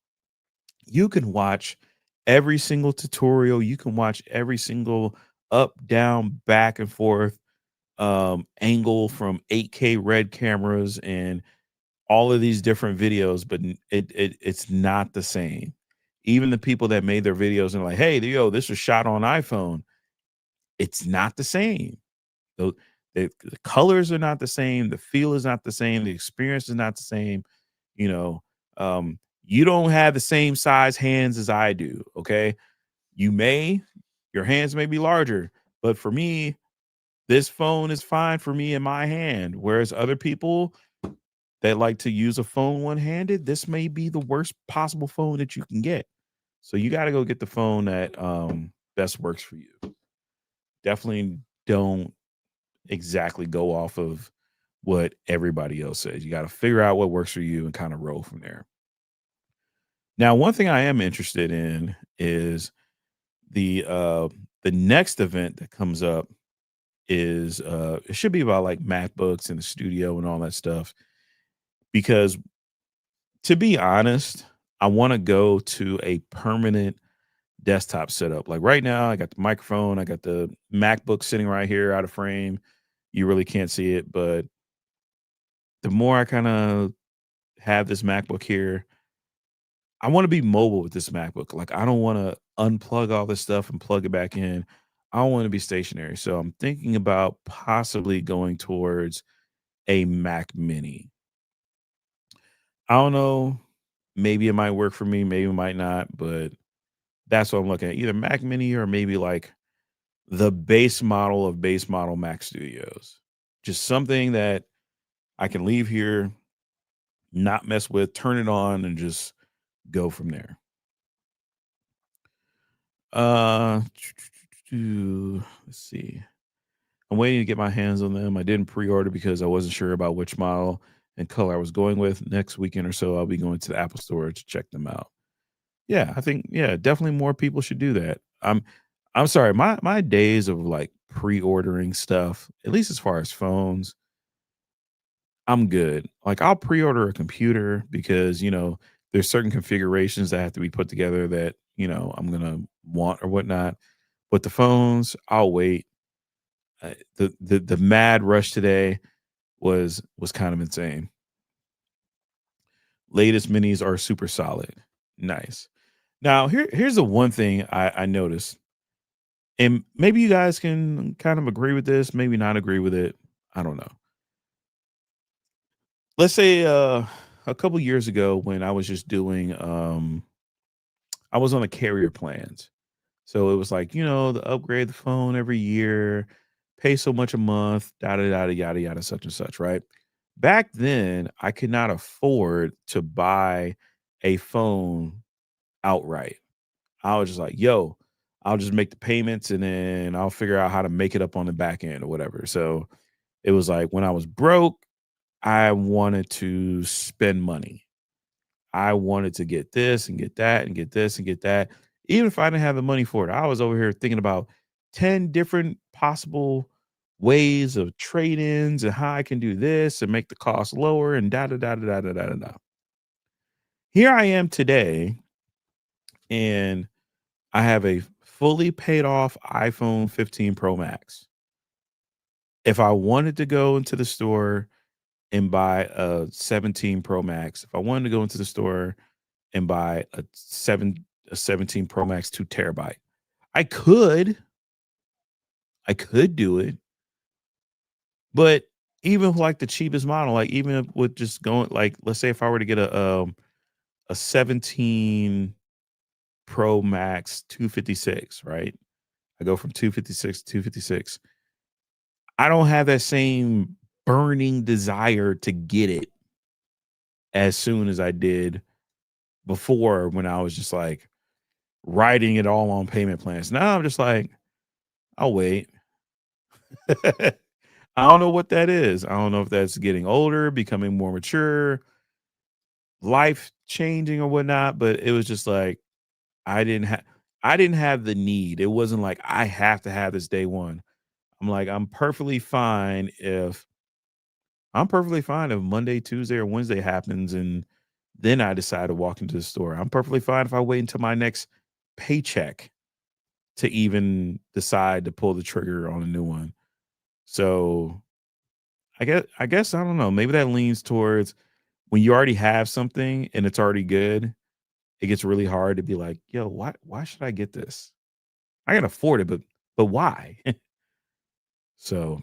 You can watch every single tutorial, you can watch every single up, down, back and forth angle from 8K red cameras and all of these different videos, but it's not the same. Even the people that made their videos and like, hey, yo, this was shot on iPhone. It's not the same. The, the colors are not the same. The feel is not the same. The experience is not the same. You know, you don't have the same size hands as I do. Okay, you may, your hands may be larger, but for me, this phone is fine for me in my hand. Whereas other people that like to use a phone one-handed, this may be the worst possible phone that you can get. So you got to go get the phone that best works for you. Definitely don't exactly go off of what everybody else says. You got to figure out what works for you and kind of roll from there. Now, one thing I am interested in is the next event that comes up is it should be about like MacBooks in the studio and all that stuff, because to be honest, I want to go to a permanent desktop setup. Like right now, I got the microphone, I got the MacBook sitting right here out of frame. You really can't see it, but the more I kind of have this MacBook here, I want to be mobile with this MacBook. Like I don't want to unplug all this stuff and plug it back in. I don't want to be stationary. So I'm thinking about possibly going towards a Mac Mini. I don't know. Maybe it might work for me, maybe it might not, but that's what I'm looking at. Either Mac Mini or maybe like the base model Mac Studios. Just something that I can leave here, not mess with, turn it on, and just go from there. Uh, let's see. I'm waiting to get my hands on them. I didn't pre-order because I wasn't sure about which model and color I was going with. Next weekend or so, I'll be going to the Apple Store to check them out. Yeah, I think definitely more people should do that. I'm sorry, my days of like pre-ordering stuff, at least as far as phones, I'm good. Like I'll pre-order a computer because, there's certain configurations that have to be put together that, I'm going to want or whatnot. But the phones, I'll wait. The mad rush today was kind of insane. Latest minis are super solid. Nice. Now, here's the one thing I noticed. And maybe you guys can kind of agree with this, maybe not agree with it. I don't know. Let's say a couple years ago when I was just doing I was on the carrier plans. So it was like, the upgrade the phone every year, pay so much a month, yada yada, such and such, right? Back then, I could not afford to buy a phone outright. I was just like, yo, I'll just make the payments and then I'll figure out how to make it up on the back end or whatever. So it was like when I was broke, I wanted to spend money. I wanted to get this and get that and get this and get that. Even if I didn't have the money for it, I was over here thinking about 10 different possible ways of trade-ins and how I can do this and make the cost lower and da da da da da da da da. Here I am today, and I have a fully paid off iPhone 15 Pro Max. If I wanted to go into the store and buy a 17 Pro Max, if I wanted to go into the store and buy a 17 Pro Max 2 terabyte. I could. I could do it, but even with, like, the cheapest model, like, even if with just going like, let's say if I were to get a 17 Pro Max 256, right? I go from 256 to 256. I don't have that same burning desire to get it as soon as I did before when I was just, like, writing it all on payment plans. Now I'm just like, "I'll wait." I don't know what that is. I don't know if that's getting older, becoming more mature, life changing or whatnot, but it was just like I didn't have the need. It wasn't like I have to have this day one. I'm like, I'm perfectly fine if Monday, Tuesday, or Wednesday happens and then I decide to walk into the store. I'm perfectly fine if I wait until my next paycheck to even decide to pull the trigger on a new one. So I guess I don't know. Maybe that leans towards when you already have something and it's already good, it gets really hard to be like, "Yo, why should I get this? I can afford it, but why?" So,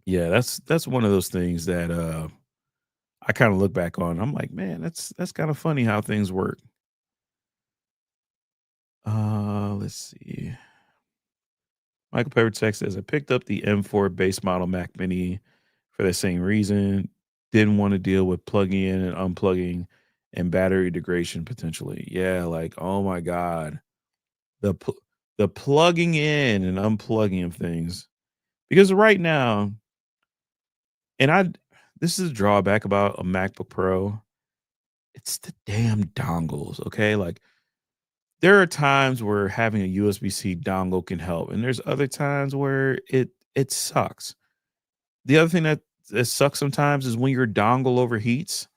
yeah, that's one of those things that I kind of look back on. I'm like, "Man, that's kind of funny how things work." Let's see. Michael Pepper Tech says, I picked up the M4 base model Mac Mini for the same reason. Didn't want to deal with plugging in and unplugging and battery degradation potentially. Yeah, like, oh my God. The the plugging in and unplugging of things. Because right now, and this is a drawback about a MacBook Pro. It's the damn dongles, okay? Like there are times where having a USB-C dongle can help, and there's other times where it sucks. The other thing that sucks sometimes is when your dongle overheats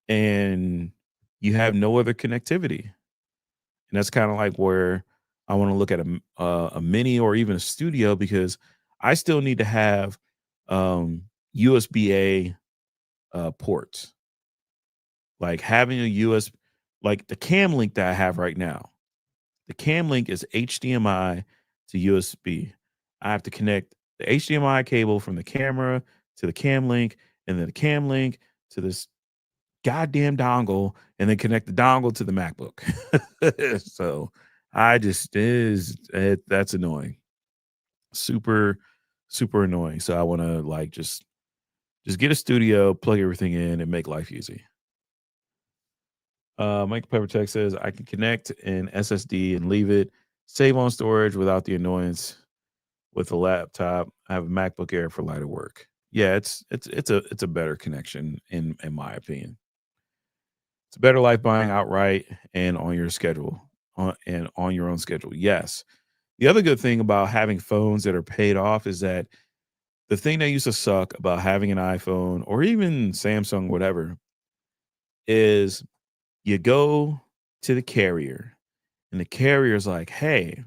and you have no other connectivity. And that's kinda like where I wanna look at a mini or even a studio because I still need to have, USB-A, ports. Like, having a US like, the cam link that I have right now, the cam link is HDMI to USB. I have to connect the HDMI cable from the camera to the cam link, and then the cam link to this goddamn dongle, and then connect the dongle to the MacBook. So I just is that's annoying. Super, super annoying. So I want to like just get a studio, plug everything in, and make life easy. Mike Peppertech says I can connect an SSD and leave it, save on storage without the annoyance with a laptop. I have a MacBook Air for lighter work. Yeah, it's a better connection in my opinion. It's a better life buying outright and on your schedule, on your own schedule. Yes. The other good thing about having phones that are paid off is that the thing that used to suck about having an iPhone or even Samsung, whatever, is you go to the carrier and the carrier's like, hey,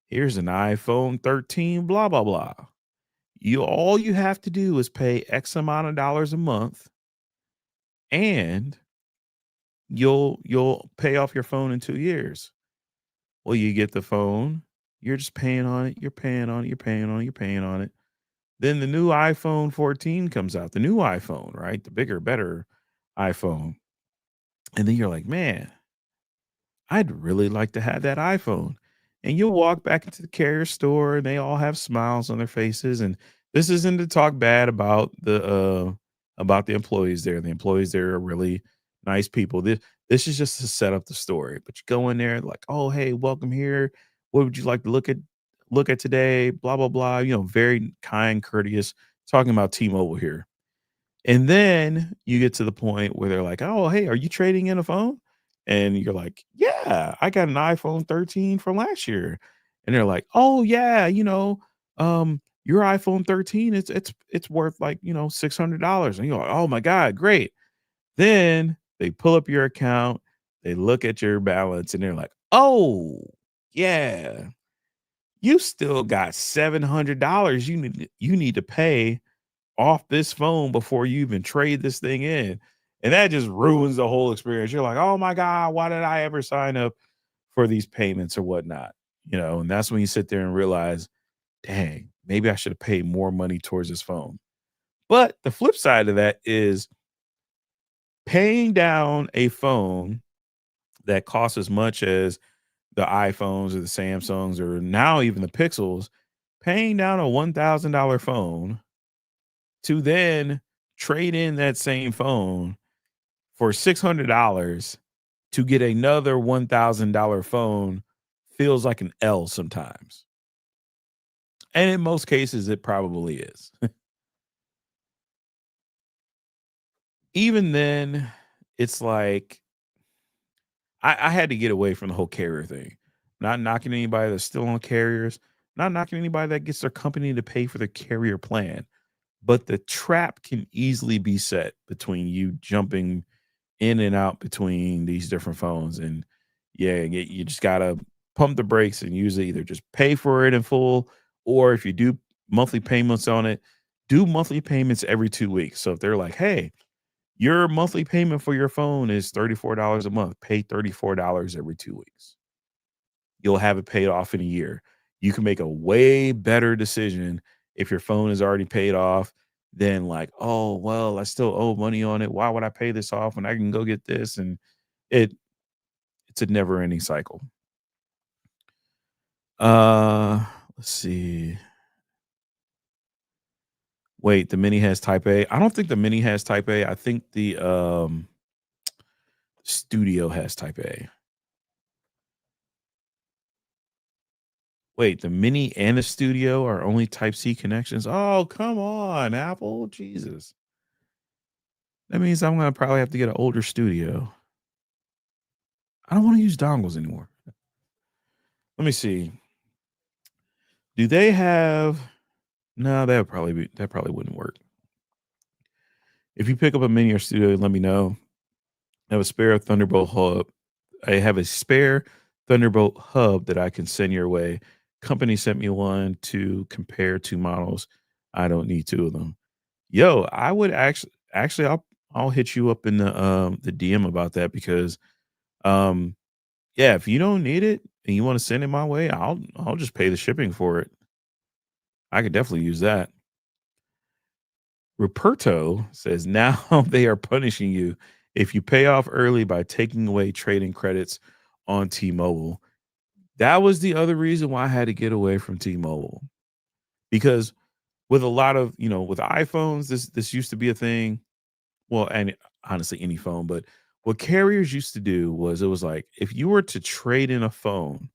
here's an iPhone 13, blah, blah, blah. All you have to do is pay X amount of dollars a month and you'll pay off your phone in 2 years. Well, you get the phone, You're just paying on it. You're paying on it. You're paying on it. You're paying on it. Then the new iPhone 14 comes out, the new iPhone, right? The bigger, better iPhone. And then you're like, man, I'd really like to have that iPhone. And you'll walk back into the carrier store and they all have smiles on their faces. And this isn't to talk bad about the employees there. The employees there are really nice people. This is just to set up the story. But you go in there like, oh, hey, welcome here. What would you like to look at today? Blah, blah, blah. Very kind, courteous, talking about T-Mobile here. And then you get to the point where they're like, "Oh, hey, are you trading in a phone?" And you're like, "Yeah, I got an iPhone 13 from last year." And they're like, "Oh, yeah, your iPhone 13 it's worth like, $600." And you're like, "Oh my god, great." Then they pull up your account, they look at your balance and they're like, "Oh, yeah, you still got $700 you need to pay off this phone before you even trade this thing in." And that just ruins the whole experience. You're like, oh my God, why did I ever sign up for these payments or whatnot? And that's when you sit there and realize, dang, maybe I should have paid more money towards this phone. But the flip side of that is paying down a phone that costs as much as the iPhones or the Samsungs or now even the Pixels, paying down a $1,000 phone to then trade in that same phone for $600 to get another $1,000 phone feels like an L sometimes. And in most cases, it probably is. Even then, it's like I had to get away from the whole carrier thing. Not knocking anybody that's still on carriers, not knocking anybody that gets their company to pay for their carrier plan. But the trap can easily be set between you jumping in and out between these different phones. And yeah, you just gotta pump the brakes and usually either just pay for it in full, or if you do monthly payments on it, do monthly payments every 2 weeks. So if they're like, hey, your monthly payment for your phone is $34 a month, pay $34 every 2 weeks. You'll have it paid off in a year. You can make a way better decision if your phone is already paid off than like, oh, well, I still owe money on it. Why would I pay this off when I can go get this? And it it's a never ending cycle. Let's see. Wait, the mini has type A. I don't think the mini has type A. I think the studio has type A. Wait, the mini and the studio are only type C connections. Oh, come on, Apple. Jesus. That means I'm gonna probably have to get an older studio. I don't want to use dongles anymore. Let me see. Do they have no, that probably wouldn't work. If you pick up a mini or studio, let me know. I have a spare Thunderbolt hub. I have a spare Thunderbolt hub that I can send your way. Company sent me one to compare two models. I don't need two of them. Yo, I would actually I'll hit you up in the DM about that because um yeah, if you don't need it and you want to send it my way, I'll just pay the shipping for it. I could definitely use that. Ruperto says now they are punishing you if you pay off early by taking away trading credits on T-Mobile. That was the other reason why I had to get away from T-Mobile because with a lot of with iPhones, this used to be a thing. Well, and honestly, any phone, but what carriers used to do was it was like if you were to trade in a phone,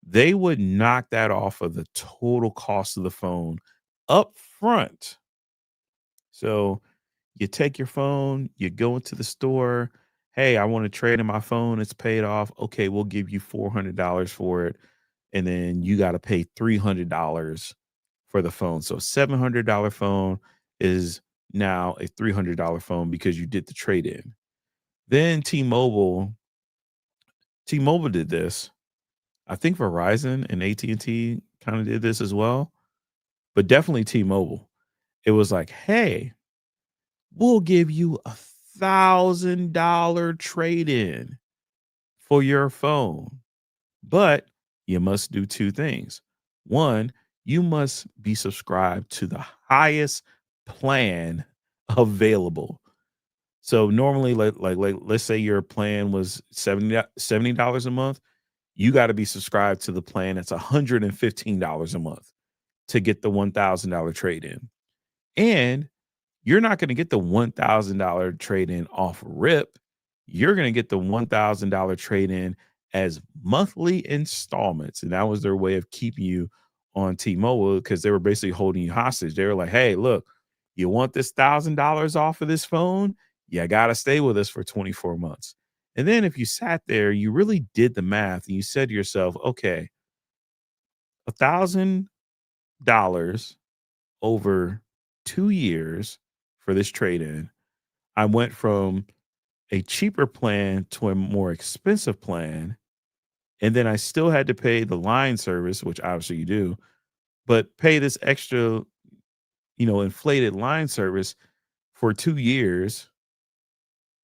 they would knock that off of the total cost of the phone up front. So you take your phone, you go into the store. Hey, I want to trade in my phone. It's paid off. Okay, we'll give you $400 for it. And then you got to pay $300 for the phone. So $700 phone is now a $300 phone because you did the trade in. Then T-Mobile did this. I think Verizon and AT&T kind of did this as well, but definitely T-Mobile. It was like, hey, we'll give you $1,000 trade in for your phone, but you must do two things. One, you must be subscribed to the highest plan available. So normally, let's say your plan was $70 a month, you got to be subscribed to the plan that's $115 a month to get the $1,000 trade in. And you're not going to get the $1,000 trade in off rip. You're going to get the $1,000 trade in as monthly installments. And that was their way of keeping you on T-Mobile because they were basically holding you hostage. They were like, hey, look, you want this $1,000 off of this phone? You got to stay with us for 24 months. And then if you sat there, you really did the math and you said to yourself, okay, $1,000 over 2 years for this trade in. I went from a cheaper plan to a more expensive plan. And then I still had to pay the line service, which obviously you do, but pay this extra, inflated line service for 2 years.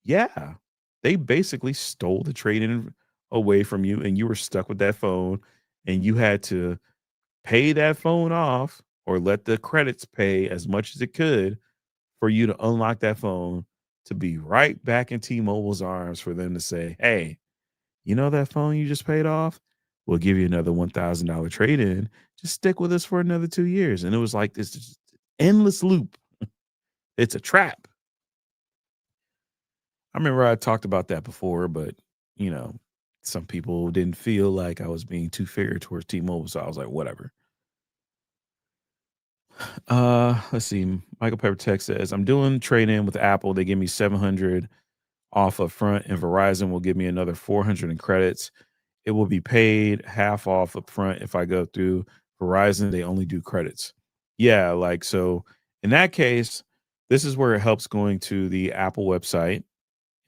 Yeah. They basically stole the trade in away from you and you were stuck with that phone and you had to pay that phone off or let the credits pay as much as it could for you to unlock that phone to be right back in T-Mobile's arms for them to say, "Hey, you know that phone you just paid off? We'll give you another $1,000 trade-in. Just stick with us for another 2 years." And it was like this just endless loop. It's a trap. I remember I talked about that before, but, you know, some people didn't feel like I was being too fair towards T-Mobile, so I was like, "Whatever." Let's see. Michael Pepper Tech says, "I'm doing trade-in with Apple. They give me 700 off up front, and Verizon will give me another 400 in credits. It will be paid half off up front if I go through Verizon. They only do credits." Yeah, like so in that case, this is where it helps going to the Apple website.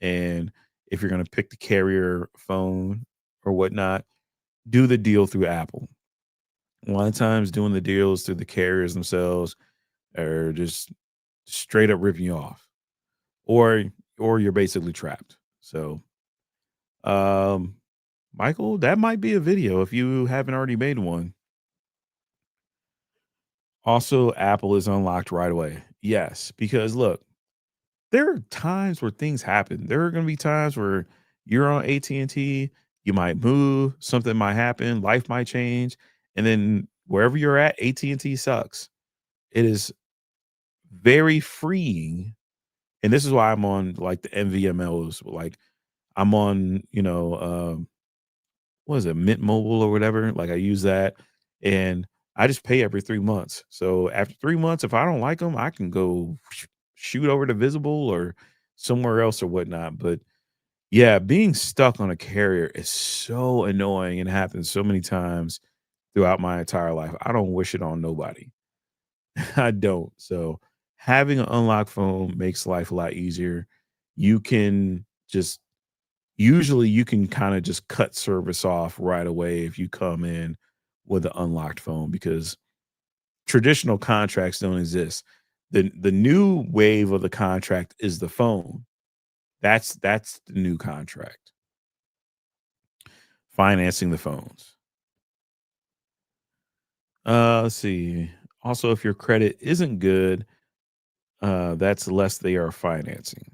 And if you're going to pick the carrier phone or whatnot, do the deal through Apple. A lot of times doing the deals through the carriers themselves are just straight up ripping you off. Or or you're basically trapped. So um Michael, that might be a video if you haven't already made one. Also, Apple is unlocked right away. Yes, because look, there are times where things happen. There are going to be times where you're on AT&T, you might move, something might happen, life might change, and then wherever you're at, AT&T sucks. It is very freeing, and this is why I'm on like the MVMLs. Like I'm on, what is it, Mint Mobile or whatever. Like I use that, and I just pay every 3 months. So after 3 months, if I don't like them, I can go shoot over to Visible or somewhere else or whatnot. But yeah, being stuck on a carrier is so annoying and happens so many times throughout my entire life. I don't wish it on nobody. I don't. So having an unlocked phone makes life a lot easier. You can just usually you can kind of just cut service off right away if you come in with an unlocked phone because traditional contracts don't exist. The new wave of the contract is the phone. That's the new contract. Financing the phones. Let's see. Also, if your credit isn't good, that's less they are financing.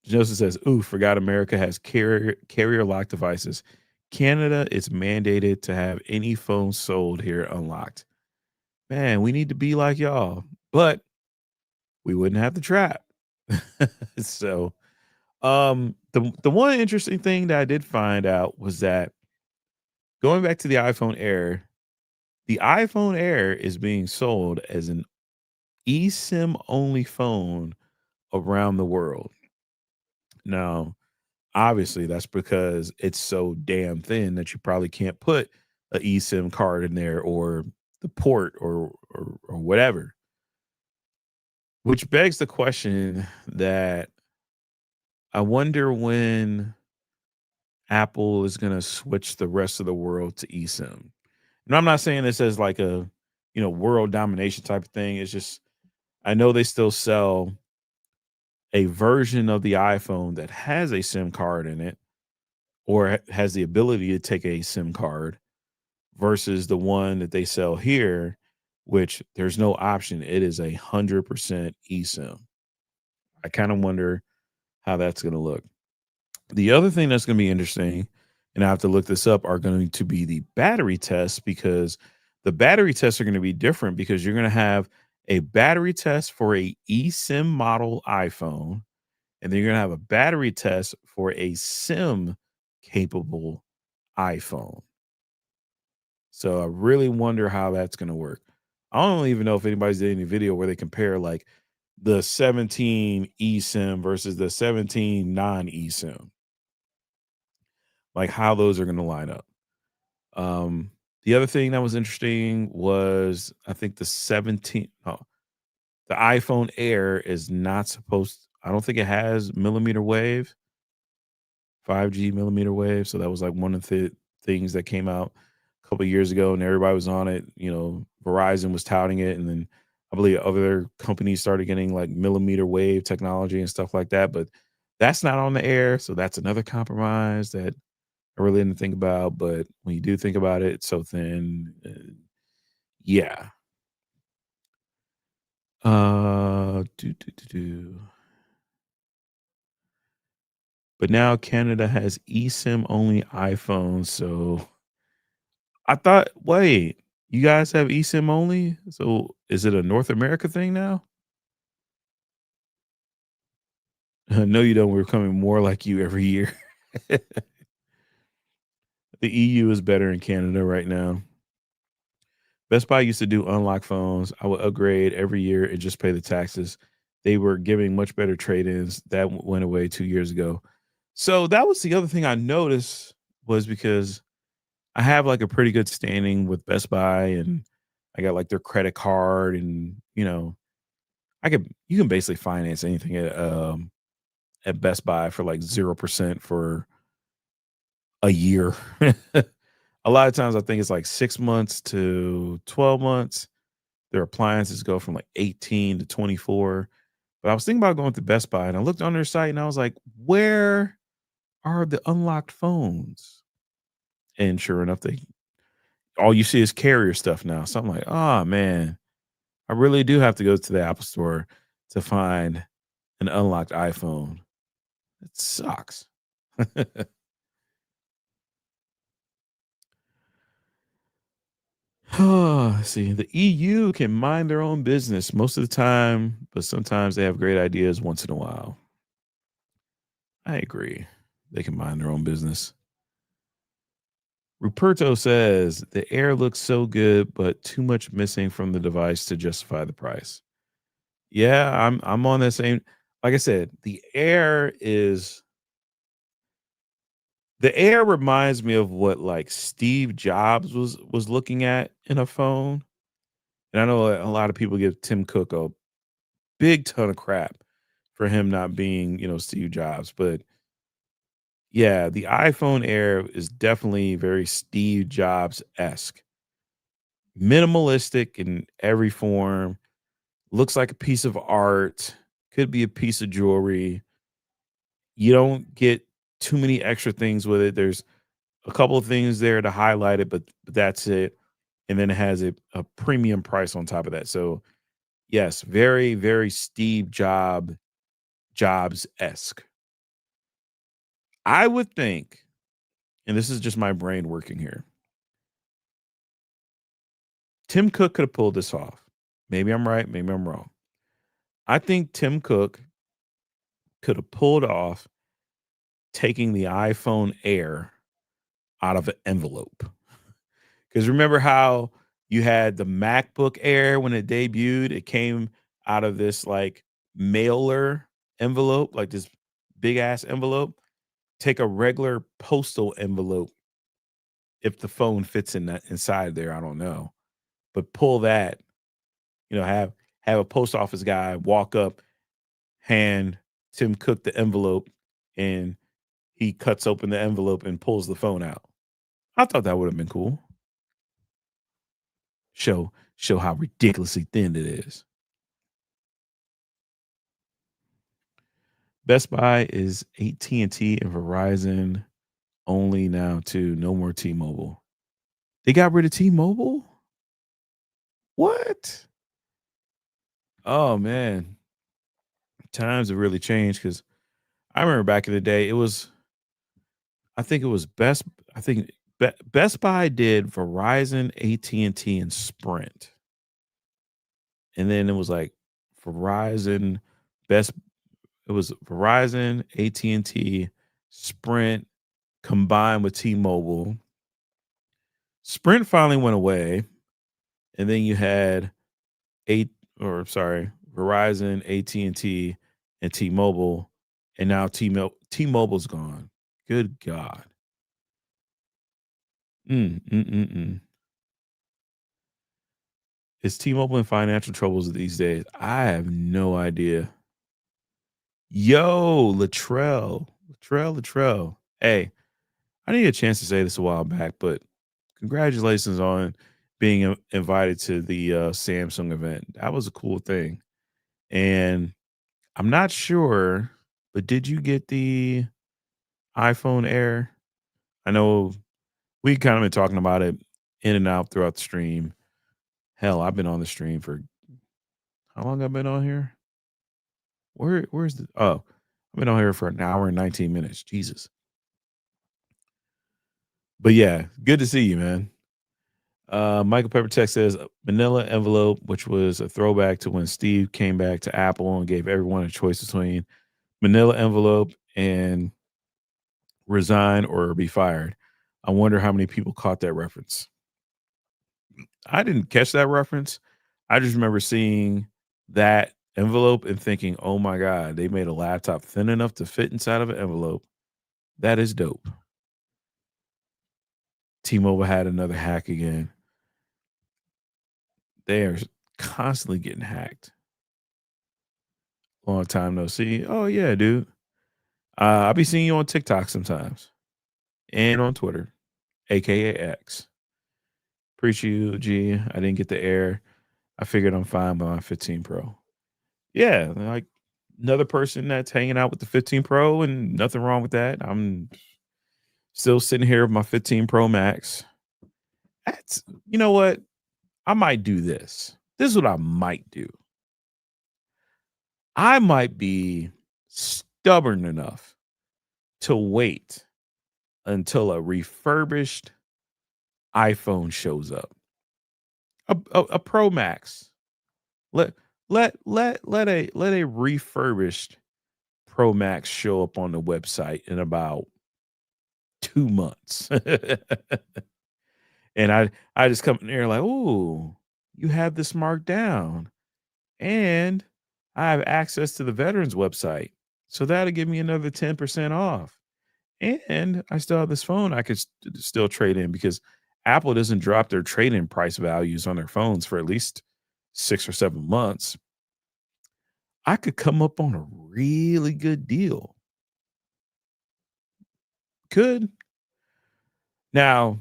Joseph says, "Ooh, forgot America has carrier lock devices. Canada, it's mandated to have any phone sold here unlocked. Man, we need to be like y'all, but we wouldn't have the trap." So, the one interesting thing that I did find out was that going back to the iPhone Air is being sold as an eSIM only phone around the world. Now, obviously, that's because it's so damn thin that you probably can't put a eSIM card in there or the port or whatever. Which begs the question that I wonder when Apple is going to switch the rest of the world to eSIM. And I'm not saying this as like a, world domination type of thing. It's just I know they still sell a version of the iPhone that has a SIM card in it or has the ability to take a SIM card versus the one that they sell here, which there's no option. It is 100% eSIM. I kind of wonder how that's going to look. The other thing that's going to be interesting, and I have to look this up, are going to be the battery tests because the battery tests are going to be different because you're going to have a battery test for a eSIM model iPhone, and then you're going to have a battery test for a SIM capable iPhone. So I really wonder how that's going to work. I don't even know if anybody's did any video where they compare like the 17 eSIM versus the 17 non eSIM, like how those are going to line up. Um, the other thing that was interesting was I think the 17, oh, the iPhone Air is not supposed, I don't think it has millimeter wave, 5G millimeter wave. So that was like one of the things that came out a couple of years ago and everybody was on it. You know, Verizon was touting it. And then I believe other companies started getting like millimeter wave technology and stuff like that. But that's not on the air. So that's another compromise that I really didn't think about. But when you do think about it, it's so thin. Yeah. Do. But now Canada has eSIM only iPhones. So I thought, wait, you guys have eSIM only? So is it a North America thing now? No, you don't. We're becoming more like you every year. The EU is better in Canada right now. Best Buy used to do unlock phones. I would upgrade every year and just pay the taxes. They were giving much better trade-ins. That went away 2 years ago. So that was the other thing I noticed was because I have like a pretty good standing with Best Buy and I got like their credit card and you can basically finance anything at Best Buy for like 0% for a year. A lot of times I think it's like 6 months to 12 months. Their appliances go from like 18 to 24. But I was thinking about going to Best Buy and I looked on their site and I was like, where are the unlocked phones? And sure enough, they all you see is carrier stuff now. So I'm like, oh man, I really do have to go to the Apple store to find an unlocked iPhone. It sucks. See, the EU can mind their own business most of the time, but sometimes they have great ideas once in a while. I agree. They can mind their own business. Ruperto says the Air looks so good, but too much missing from the device to justify the price. Yeah, I'm on that same. Like I said, the Air reminds me of what like Steve Jobs was looking at in a phone. And I know a lot of people give Tim Cook a big ton of crap for him not being, Steve Jobs, but yeah, the iPhone Air is definitely very Steve Jobs-esque. Minimalistic in every form, looks like a piece of art, could be a piece of jewelry. You don't get too many extra things with it. There's a couple of things there to highlight it, but that's it. And then it has a premium price on top of that. So yes, very, very Jobs-esque. I would think, and this is just my brain working here, Tim Cook could have pulled this off. Maybe I'm right, maybe I'm wrong. I think Tim Cook could have pulled off taking the iPhone Air out of an envelope. Because remember how you had the MacBook Air when it debuted? It came out of this like mailer envelope, like this big ass envelope. Take a regular postal envelope if the phone fits in that inside there. I don't know, but pull that. Have a post office guy walk up, hand Tim Cook the envelope, and he cuts open the envelope and pulls the phone out. I thought that would have been cool. Show how ridiculously thin it is. Best Buy is AT&T and Verizon. Only now too. No more T-Mobile. They got rid of T-Mobile? What? Oh man, times have really changed because I remember back in the day, it was I think it was Best I think Best Buy did Verizon, AT&T, and T, and Sprint. And then it was like Verizon, Best it was Verizon, AT&T, Sprint combined with T-Mobile. Sprint finally went away, and then you had eight or sorry, Verizon, AT&T, and T, and T-Mobile, and now T-Mobile's gone. Good God. Mm. Is T-Mobile in financial troubles these days? I have no idea. Yo, Latrell. Hey, I need a chance to say this a while back, but congratulations on being invited to the Samsung event. That was a cool thing. And I'm not sure, but did you get the iPhone Air? I know we kind of been talking about it in and out throughout the stream. Hell, I've been on the stream for how long I've been on here? Where's the I've been on here for an hour and 19 minutes. Jesus. But yeah, good to see you, man. Michael Pepper Tech says Manila envelope, which was a throwback to when Steve came back to Apple and gave everyone a choice between Manila envelope and resign or be fired. I wonder how many people caught that reference. I didn't catch that reference. I just remember seeing that envelope and thinking, oh my God, they made a laptop thin enough to fit inside of an envelope. That is dope. T Mobile had another hack again. They are constantly getting hacked. Long time no see. Oh, yeah, dude. I'll be seeing you on TikTok sometimes and on Twitter, aka X. Appreciate you, G. I didn't get the air. I figured I'm fine by my 15 Pro. Yeah, like another person that's hanging out with the 15 Pro, and nothing wrong with that. I'm still sitting here with my 15 Pro Max. That's you know what? I might do this. This is what I might do. I might be stubborn enough to wait until a refurbished iPhone shows up. A Pro Max. Let let a refurbished Pro Max show up on the website in about 2 months. And I just come in there like, "Ooh, you have this marked down, and I have access to the veterans website, so that'll give me another 10% off, and I still have this phone I could still trade in," because Apple doesn't drop their trade-in price values on their phones for at least 6 or 7 months. I could come up on a really good deal. Could. Now,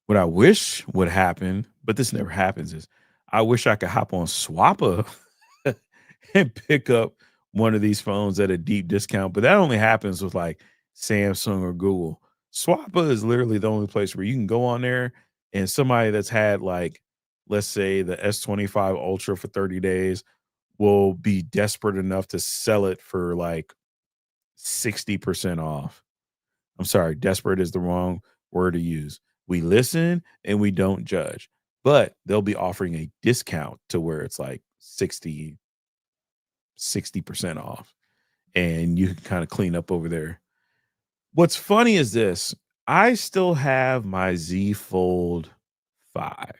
what I wish would happen, but this never happens, is I wish I could hop on Swappa and pick up one of these phones at a deep discount, but that only happens with like Samsung or Google. Swappa is literally the only place where you can go on there and somebody that's had like, let's say the S25 Ultra for 30 days will be desperate enough to sell it for like 60% off. I'm sorry, desperate is the wrong word to use. We listen and we don't judge, but they'll be offering a discount to where it's like 60% off and you can kind of clean up over there. What's funny is this, I still have my Z Fold 5,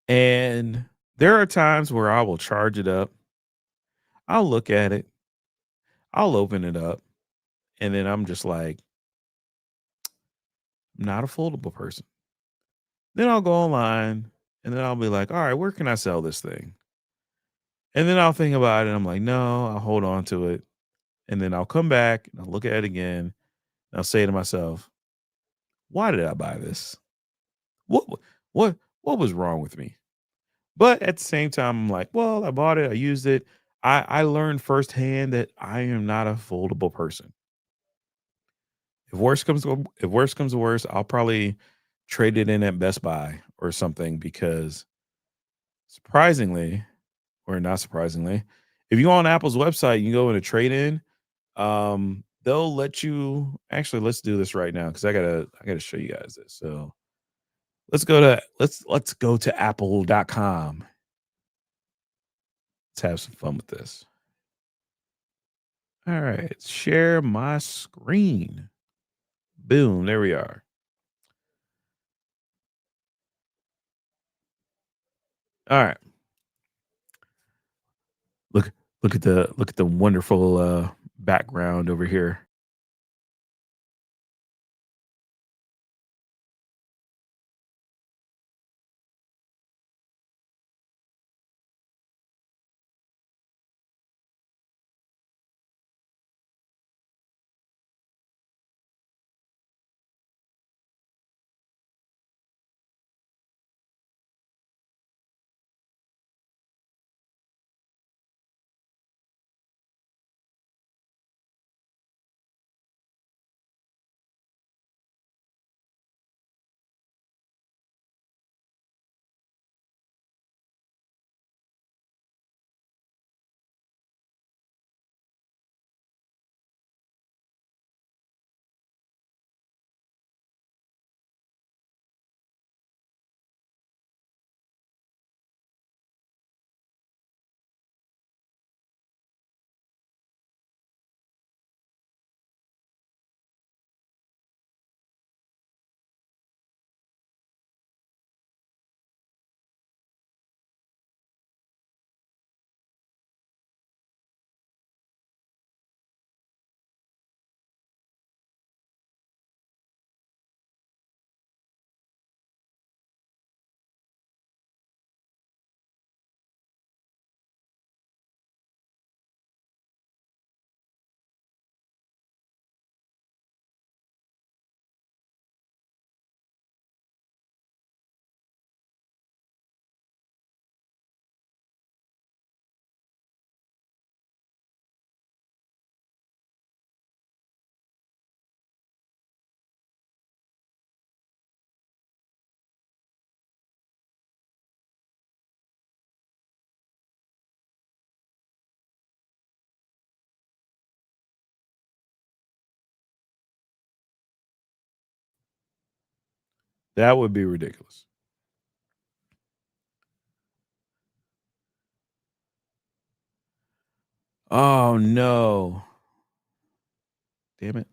and there are times where I will charge it up. I'll look at it, I'll open it up, and then I'm just like, I'm not a foldable person. Then I'll go online and then I'll be like, all right, where can I sell this thing? And then I'll think about it. And I'm like, no, I'll hold on to it. And then I'll come back and I'll look at it again. And I'll say to myself, why did I buy this? What what what was wrong with me? But at the same time, I'm like, well, I bought it, I used it. I learned firsthand that I am not a foldable person. if worst comes to worst, I'll probably trade it in at Best Buy or something because surprisingly, or not surprisingly, if you go on Apple's website, you go in a trade in, they'll let you actually let's do this right now because I gotta show you guys this. So let's go to apple.com. Let's have some fun with this. All right, share my screen. Boom, there we are. All right. Look look at the wonderful background over here. That would be ridiculous. Oh no. Damn it.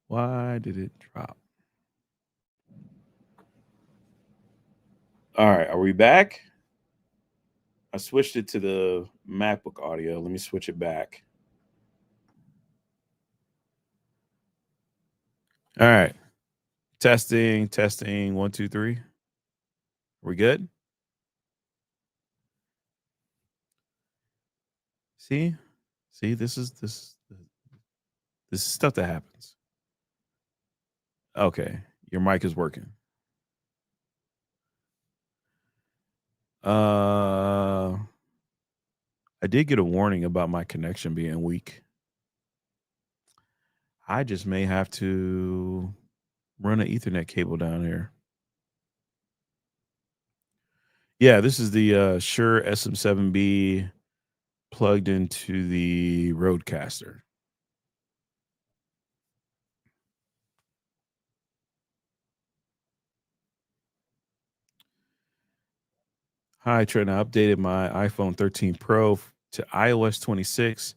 Why did it drop? All right, are we back? I switched it to the MacBook audio. Let me switch it back. All right. Testing, testing. One, two, three. We good? See? See, this is stuff that happens. Okay. Your mic is working. Uh I did get a warning about my connection being weak. I just may have to run an Ethernet cable down here. Yeah, this is the Shure SM7B plugged into the Roadcaster. Hi, Trent. I updated my iPhone 13 Pro to iOS 26,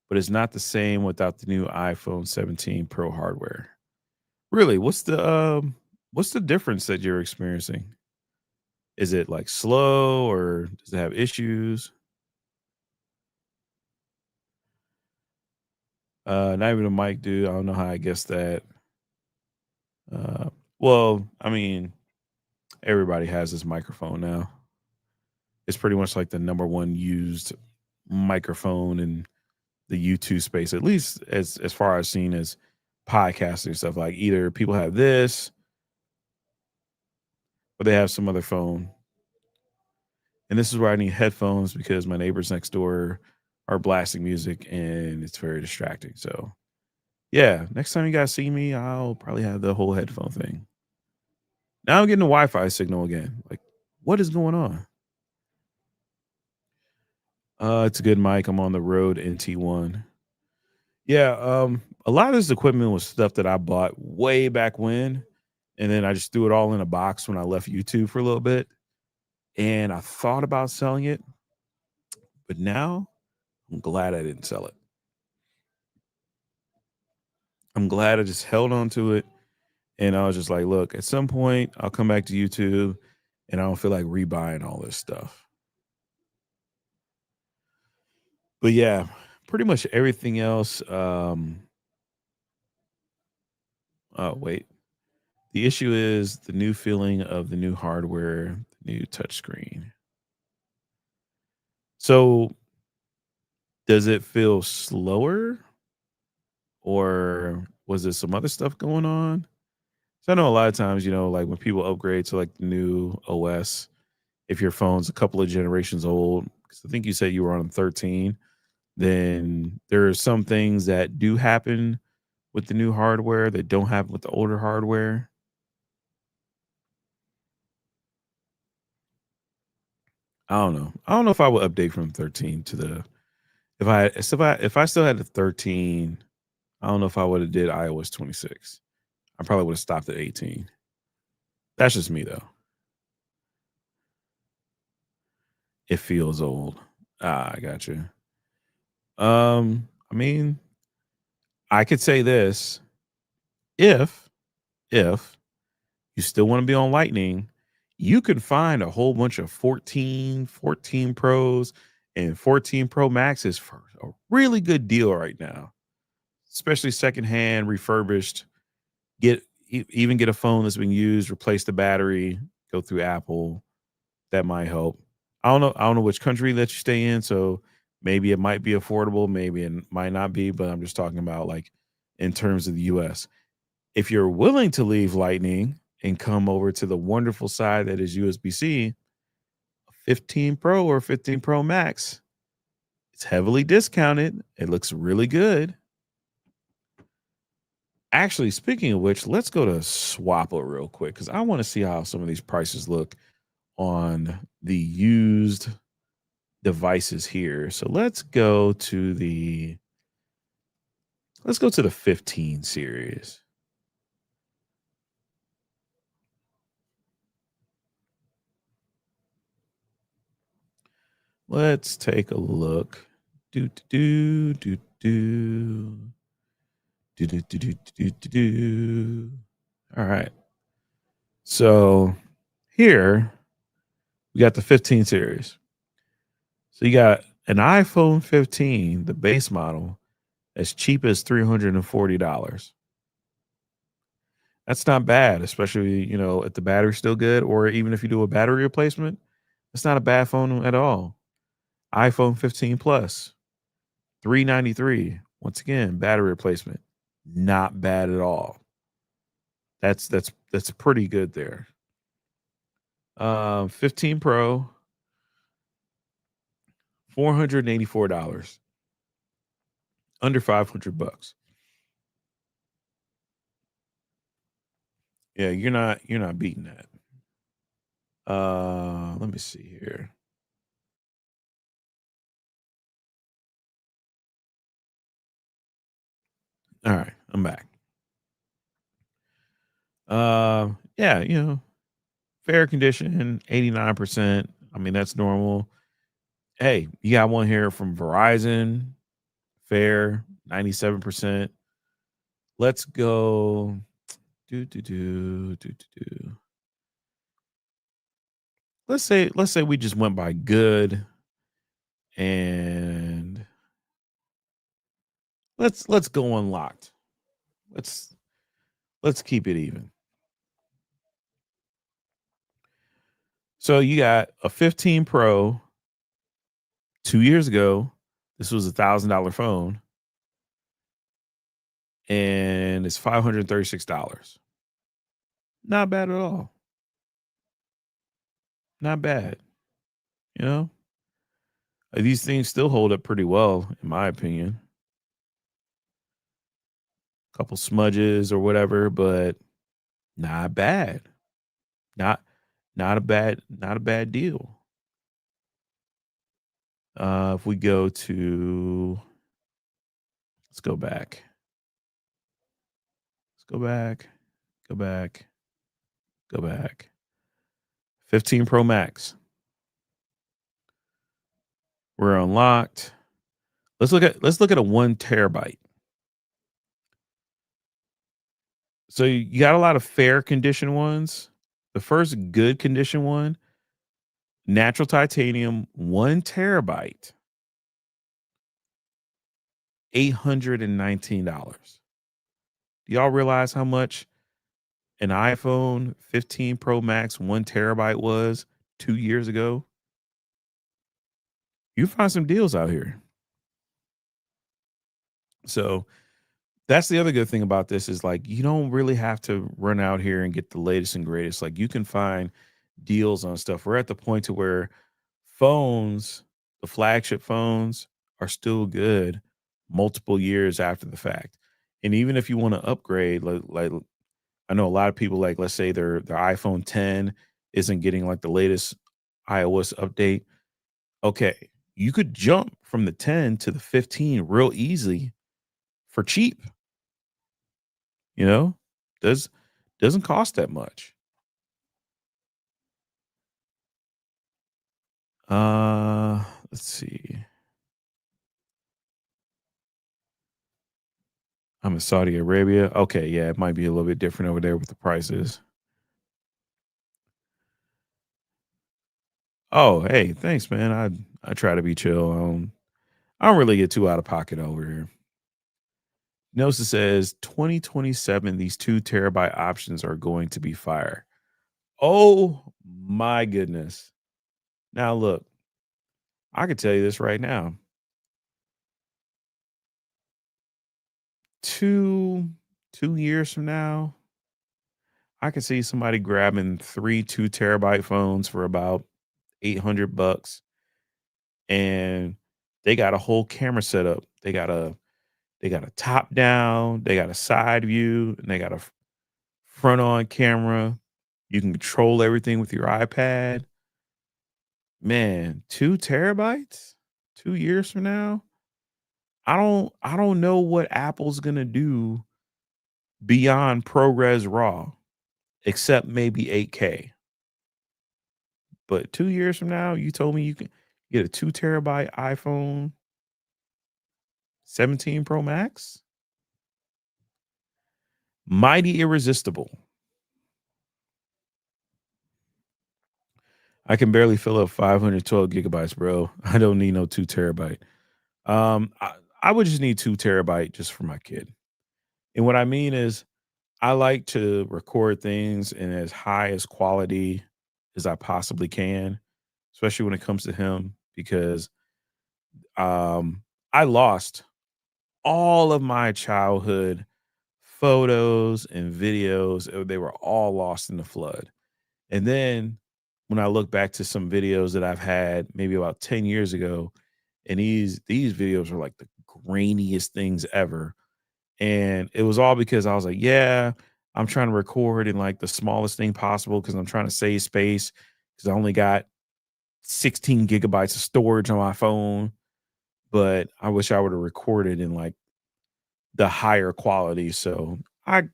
but it's not the same without the new iPhone 17 Pro hardware. Really? What's the difference that you're experiencing? Is it like slow or does it have issues? Not even a mic, dude. I don't know how I guessed that. Uh, well, I mean, everybody has this microphone now. It's pretty much like the number one used microphone in the YouTube space, at least as far as seen as podcasting stuff. Like either people have this or they have some other phone. And this is where I need headphones because my neighbors next door are blasting music and it's very distracting. So yeah, next time you guys see me, I'll probably have the whole headphone thing. Now I'm getting a Wi-Fi signal again. Like, what is going on? It's a good mic. I'm on the Rode NT1. Yeah, a lot of this equipment was stuff that I bought way back when, and then I just threw it all in a box when I left YouTube for a little bit. And I thought about selling it, but now I'm glad I didn't sell it. I'm glad I just held on to it. And I was just like, look, at some point I'll come back to YouTube and I don't feel like rebuying all this stuff. But yeah, pretty much everything else. Oh, wait. The issue is the new feeling of the new hardware, the new touchscreen. So does it feel slower or was there some other stuff going on? So I know a lot of times, like when people upgrade to like the new OS, if your phone's a couple of generations old, because I think you said you were on 13, then there are some things that do happen with the new hardware that don't happen with the older hardware. I don't know. I don't know if I would update from 13 to the if I still had the 13, I don't know if I would have did iOS 26. I probably would have stopped at 18. That's just me though. It feels old. I got you. I mean, I could say this if if you still want to be on Lightning, you can find a whole bunch of 14 Pros, and 14 Pro Maxes for a really good deal right now, especially secondhand, refurbished. Even get a phone that's been used, replace the battery, go through Apple. That might help. I don't know which country that you stay in, so maybe it might be affordable, maybe it might not be, but I'm just talking about like in terms of the US. If you're willing to leave Lightning and come over to the wonderful side that is USB-C, 15 Pro or 15 Pro Max, it's heavily discounted. It looks really good. Actually, speaking of which, let's go to Swappa real quick because I want to see how some of these prices look on the used devices here. So let's go to the 15 series. Let's take a look. Do do do do do do do do do do do. All right. So here we got the 15 series. So you got an iPhone 15, the base model, as cheap as $340. That's not bad, especially, if the battery's still good, or even if you do a battery replacement, it's not a bad phone at all. iPhone 15 Plus, 393. Once again, battery replacement. Not bad at all. That's pretty good there. 15 Pro, $484. Under 500 bucks. Yeah, you're not beating that. Let me see here. All right, I'm back. Yeah, fair condition, 89%. I mean, that's normal. Hey, you got one here from Verizon, fair, 97%. Let's go. Do do do do do do. Let's say we just went by good and let's go unlocked. Let's let's keep it even. So you got a 15 Pro 2 years ago. This was $1,000 phone, and it's $536. Not bad at all. Not bad. You know. These things still hold up pretty well, in my opinion. Couple smudges or whatever, but not bad. Not not a bad deal. If we go to let's go back. Let's go back. Go back. Go back. 15 Pro Max. We're unlocked. Let's look at a 1 terabyte. So you got a lot of fair condition ones. The first good condition one, natural titanium, 1 terabyte, $819. Do y'all realize how much an iPhone 15 Pro Max 1 terabyte was 2 years ago? You find some deals out here. So that's the other good thing about this is like you don't really have to run out here and get the latest and greatest. Like you can find deals on stuff. We're at the point to where phones, the flagship phones, are still good multiple years after the fact. And even if you want to upgrade, like I know a lot of people like let's say their iPhone 10 isn't getting like the latest iOS update. Okay, you could jump from the 10 to the 15 real easily for cheap, you know? Does doesn't cost that much. Let's see. I'm in Saudi Arabia. Okay, yeah, it might be a little bit different over there with the prices. Oh, hey, thanks, man. I try to be chill. I don't really get too out of pocket over here. Notice it says 2027, these 2 terabyte options are going to be fire. Oh my goodness. Now look, I can tell you this right now. Two years from now, I can see somebody grabbing 3 2 terabyte phones for about 800 bucks, and they got a whole camera setup. They got a top down, they got a side view, and they got a front on camera. You can control everything with your iPad. Man, 2 terabytes? 2 years from now? I don't know what Apple's gonna do beyond ProRes RAW, except maybe 8K. But 2 years from now, you told me you can get a 2 terabyte iPhone 17 Pro Max? Mighty irresistible. I can barely fill up 512 gigabytes, bro. I don't need no 2 terabyte. I would just need 2 terabyte just for my kid. And what I mean is, I like to record things in as high as quality as I possibly can, especially when it comes to him, because I lost all of my childhood photos and videos. They were all lost in the flood. And then when I look back to some videos that I've had maybe about 10 years ago, and these videos are like the grainiest things ever. And it was all because I was like, yeah, I'm trying to record in like the smallest thing possible because I'm trying to save space because I only got 16 gigabytes of storage on my phone. But I wish I would have recorded in like the higher quality. So I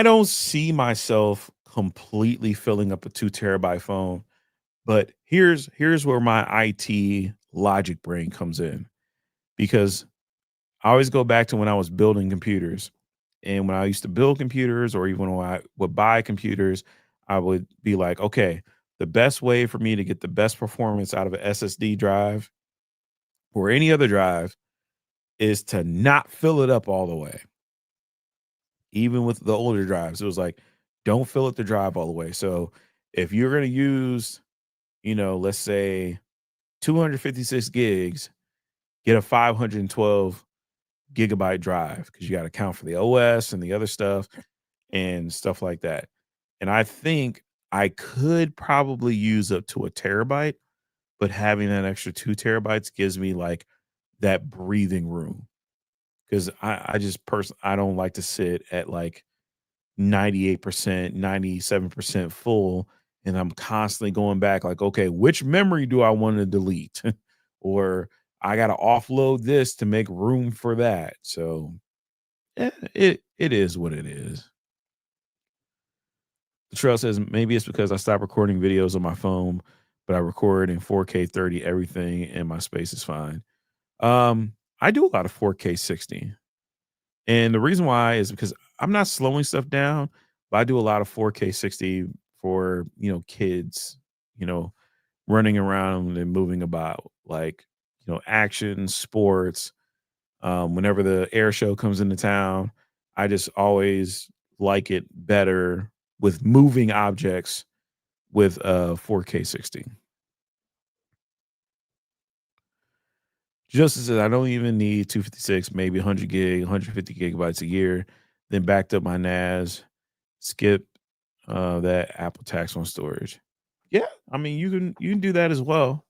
don't see myself completely filling up a 2 terabyte phone. But here's where my IT logic brain comes in, because I always go back to when I was building computers. And when I used to build computers, or even when I would buy computers, I would be like, okay, the best way for me to get the best performance out of an SSD drive or any other drive is to not fill it up all the way. Even with the older drives, it was like, don't fill up the drive all the way. So if you're going to use, let's say 256 gigs, get a 512 gigabyte drive because you got to count for the OS and the other stuff and stuff like that. And I think I could probably use up to a terabyte, but having that extra 2 terabytes gives me like that breathing room because I just I don't like to sit at like 98%, 97% full. And I'm constantly going back, like, okay, which memory do I want to delete? Or I got to offload this to make room for that. So it is what it is. The trail says maybe it's because I stopped recording videos on my phone, but I record in 4K 30 everything and my space is fine. I do a lot of 4K 60. And the reason why is because I'm not slowing stuff down, but I do a lot of 4K 60 for, kids, you know, running around and moving about like, action, sports. Whenever the air show comes into town, I just always like it better with moving objects with 4K 60. Just as I don't even need 256, maybe 100 gig, 150 gigabytes a year, then backed up my NAS, skip that Apple tax on storage. Yeah, I mean you can do that as well.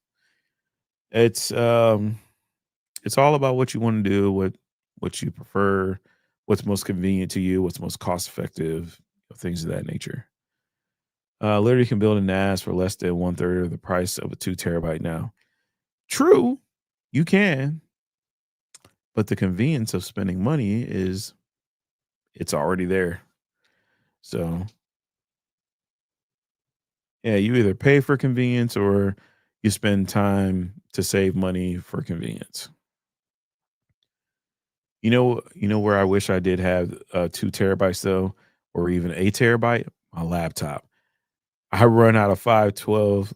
It's um it's all about what you want to do, what you prefer, what's most convenient to you, what's most cost effective, things of that nature. Literally can build a NAS for less than one third of the price of a 2 terabyte now. True, you can, but the convenience of spending money is it's already there. So yeah, you either pay for convenience or you spend time to save money for convenience. You know where I wish I did have 2 terabytes though, or even a terabyte? My laptop. I run out of 512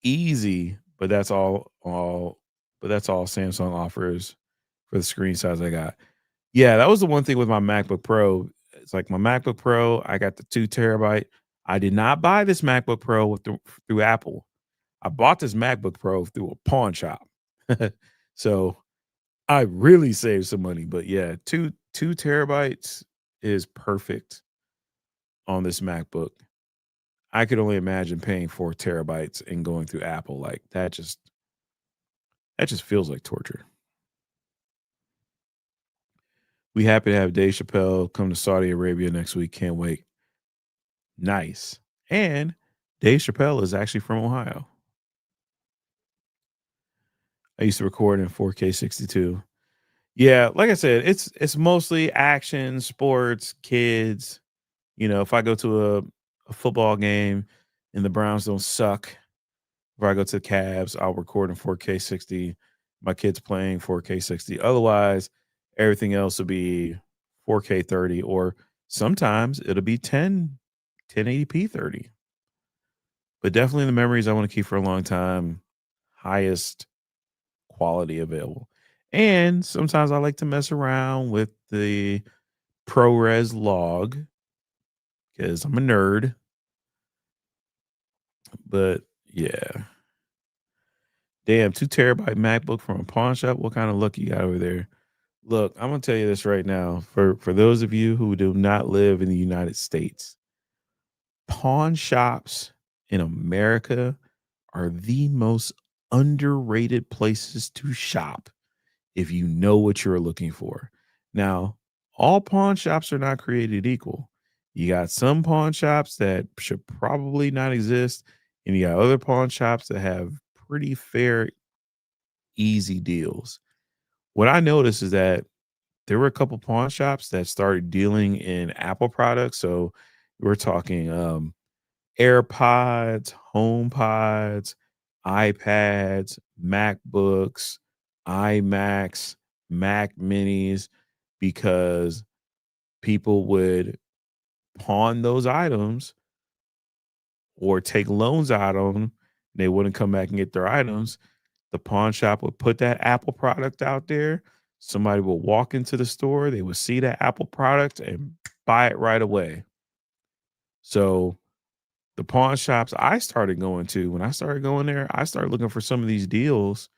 easy, but that's all Samsung offers for the screen size I got. Yeah, that was the one thing with my MacBook Pro. It's like my MacBook Pro, I got the 2 terabyte. I did not buy this MacBook Pro through Apple. I bought this MacBook Pro through a pawn shop. So I really saved some money. But yeah, two terabytes is perfect on this MacBook. I could only imagine paying 4 terabytes and going through Apple. Like that just feels like torture. We happy to have Dave Chappelle come to Saudi Arabia next week. Can't wait. Nice. And Dave Chappelle is actually from Ohio. I used to record in 4K 62. Yeah, like I said, it's mostly action, sports, kids. If I go to a football game and the Browns don't suck, if I go to the Cavs, I'll record in 4K 60. My kids playing 4K 60. Otherwise, everything else will be 4K 30, or sometimes it'll be 1080p 30. But definitely the memories I want to keep for a long time, highest quality available. And sometimes I like to mess around with the ProRes log because I'm a nerd. But yeah, damn, 2 terabyte MacBook from a pawn shop. What kind of luck you got over there? Look, I'm gonna tell you this right now. For those of you who do not live in the United States, pawn shops in America are the most underrated places to shop if you know what you're looking for. Now, all pawn shops are not created equal. You got some pawn shops that should probably not exist, and you got other pawn shops that have pretty fair, easy deals. What I noticed is that there were a couple pawn shops that started dealing in Apple products. So we're talking AirPods, HomePods, iPads, MacBooks, iMacs, Mac Minis, because people would pawn those items or take loans out on them. They wouldn't come back and get their items. The pawn shop would put that Apple product out there. Somebody would walk into the store, they would see that Apple product and buy it right away. So the pawn shops I started going to, when I started going there, I started looking for some of these deals.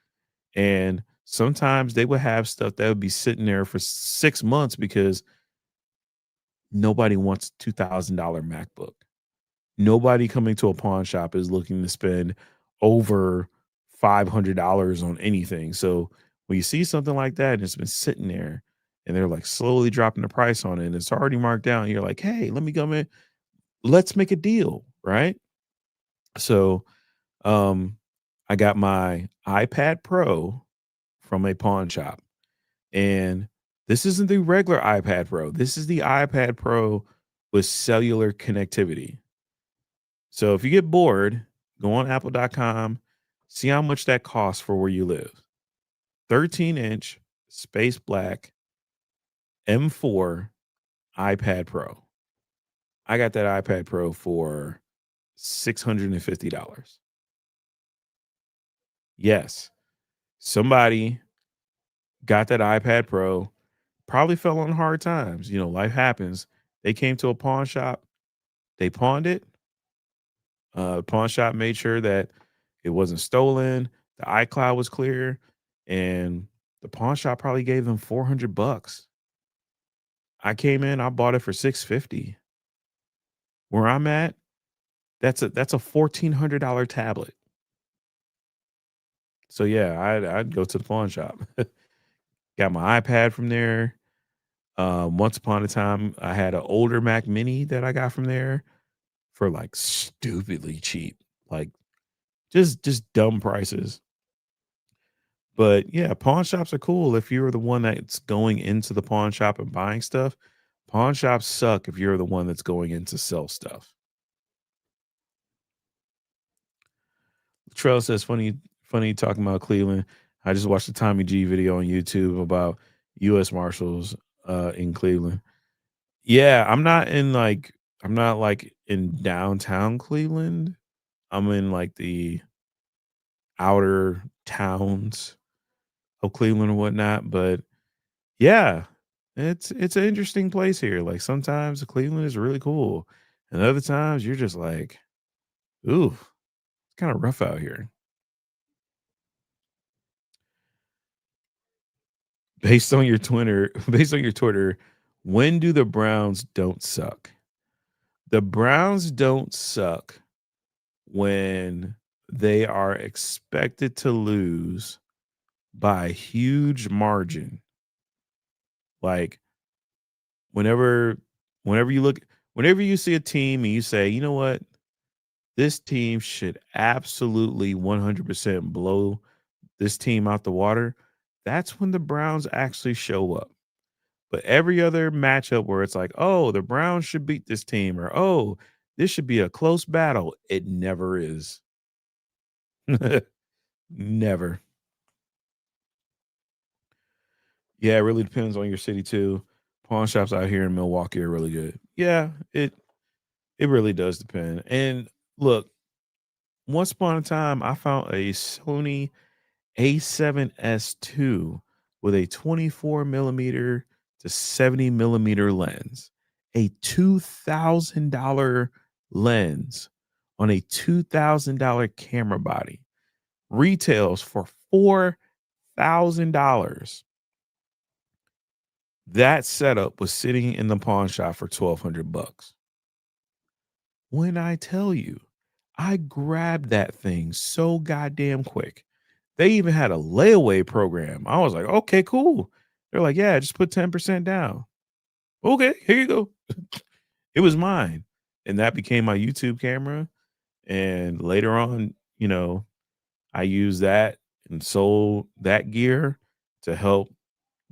And sometimes they would have stuff that would be sitting there for 6 months because nobody wants $2,000 MacBook. Nobody coming to a pawn shop is looking to spend over $500 on anything. So when you see something like that and it's been sitting there and they're like slowly dropping the price on it and it's already marked down, you're like, hey, let me come in. Let's make a deal. Right. So um I got my iPad Pro from a pawn shop. And this isn't the regular iPad Pro. This is the iPad Pro with cellular connectivity. So if you get bored, go on apple.com, see how much that costs for where you live. 13-inch space black M4 iPad Pro. I got that iPad Pro for $650. Yes, somebody got that iPad Pro, probably fell on hard times. You know, life happens. They came to a pawn shop, they pawned it. Pawn shop made sure that it wasn't stolen, the iCloud was clear, and the pawn shop probably gave them $400. I came in, I bought it for 650. Where I'm at, that's a $1,400 tablet. So yeah, I'd go to the pawn shop. Got my iPad from there. Once upon a time, I had an older Mac Mini that I got from there for like stupidly cheap, like just dumb prices. But yeah, pawn shops are cool if you're the one that's going into the pawn shop and buying stuff. Pawn shops suck if you're the one that's going in to sell stuff. Trail says funny talking about Cleveland. I just watched a Tommy G video on YouTube about US Marshals in Cleveland. Yeah, I'm not like in downtown Cleveland. I'm in like the outer towns of Cleveland and whatnot. But yeah, it's an interesting place here. Like sometimes Cleveland is really cool. And other times you're just like, ooh, it's kind of rough out here. Based on your Twitter, when do the Browns don't suck? The Browns don't suck when they are expected to lose by a huge margin. Like whenever whenever you look whenever you see a team and you say, "You know what? This team should absolutely 100% blow this team out the water." That's when the Browns actually show up. But every other matchup where it's like, "Oh, the Browns should beat this team," or "Oh, this should be a close battle," it never is. Never. Yeah, it really depends on your city too. Pawn shops out here in Milwaukee are really good. Yeah, it really does depend. And look, once upon a time, I found a Sony A7S II with a 24 millimeter to 70 millimeter lens, a $2,000 lens on a $2,000 camera body, retails for $4,000. That setup was sitting in the pawn shop for 1,200 bucks. When I tell you, I grabbed that thing so goddamn quick. They even had a layaway program. I was like, okay, cool. They're like, yeah, just put 10% down. Okay, here you go. It was mine. And that became my YouTube camera. And later on, you know, I used that and sold that gear to help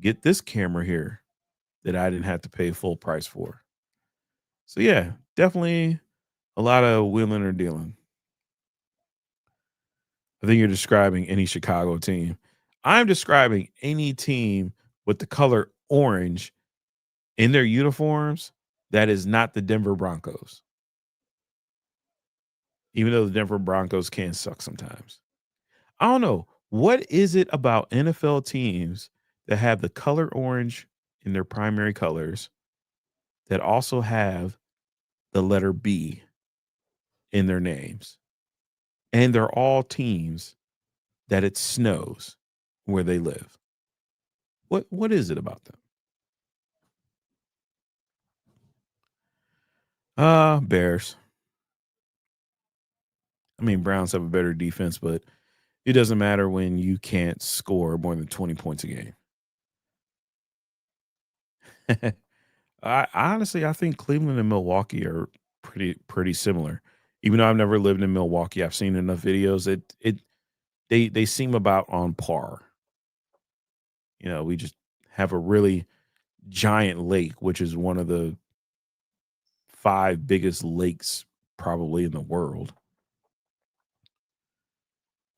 get this camera here that I didn't have to pay full price for. So yeah, definitely a lot of wheeling or dealing. I think you're describing any Chicago team. I'm describing any team with the color orange in their uniforms that is not the Denver Broncos, even though the Denver Broncos can suck sometimes. I don't know. What is it about NFL teams that have the color orange in their primary colors that also have the letter B in their names? And they're all teams that it snows where they live. What is it about them? Bears. I mean, Browns have a better defense, but It doesn't matter when you can't score more than 20 points a game. I honestly, I think Cleveland and Milwaukee are pretty similar. Even though I've never lived in Milwaukee, I've seen enough videos. They seem about on par. We just have a really giant lake, which is one of the 5 biggest lakes probably in the world,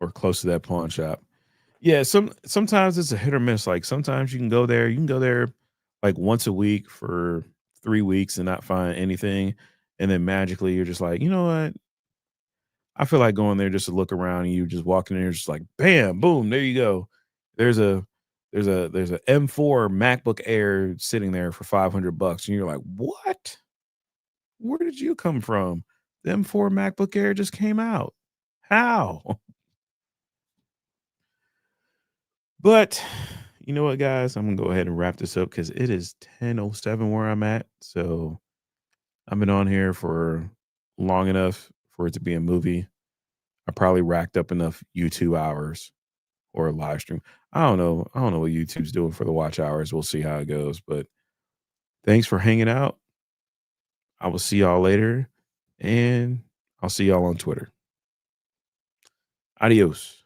or close to that pawn shop. Yeah, sometimes it's a hit or miss. Like sometimes you can go there like once a week for 3 weeks and not find anything. And then magically you're just like, you know what? I feel like going there just to look around, and you just walking in there, just like bam, boom, there you go. There's a there's a M4 MacBook Air sitting there for $500, and you're like, what? Where did you come from? The M4 MacBook Air just came out. How? But you know what, guys? I'm gonna go ahead and wrap this up because it is 10:07 where I'm at. So I've been on here for long enough for it to be a movie. I probably racked up enough YouTube hours or a live stream. I don't know. I don't know what YouTube's doing for the watch hours. We'll see how it goes. But thanks for hanging out. I will see y'all later. And I'll see y'all on Twitter. Adios.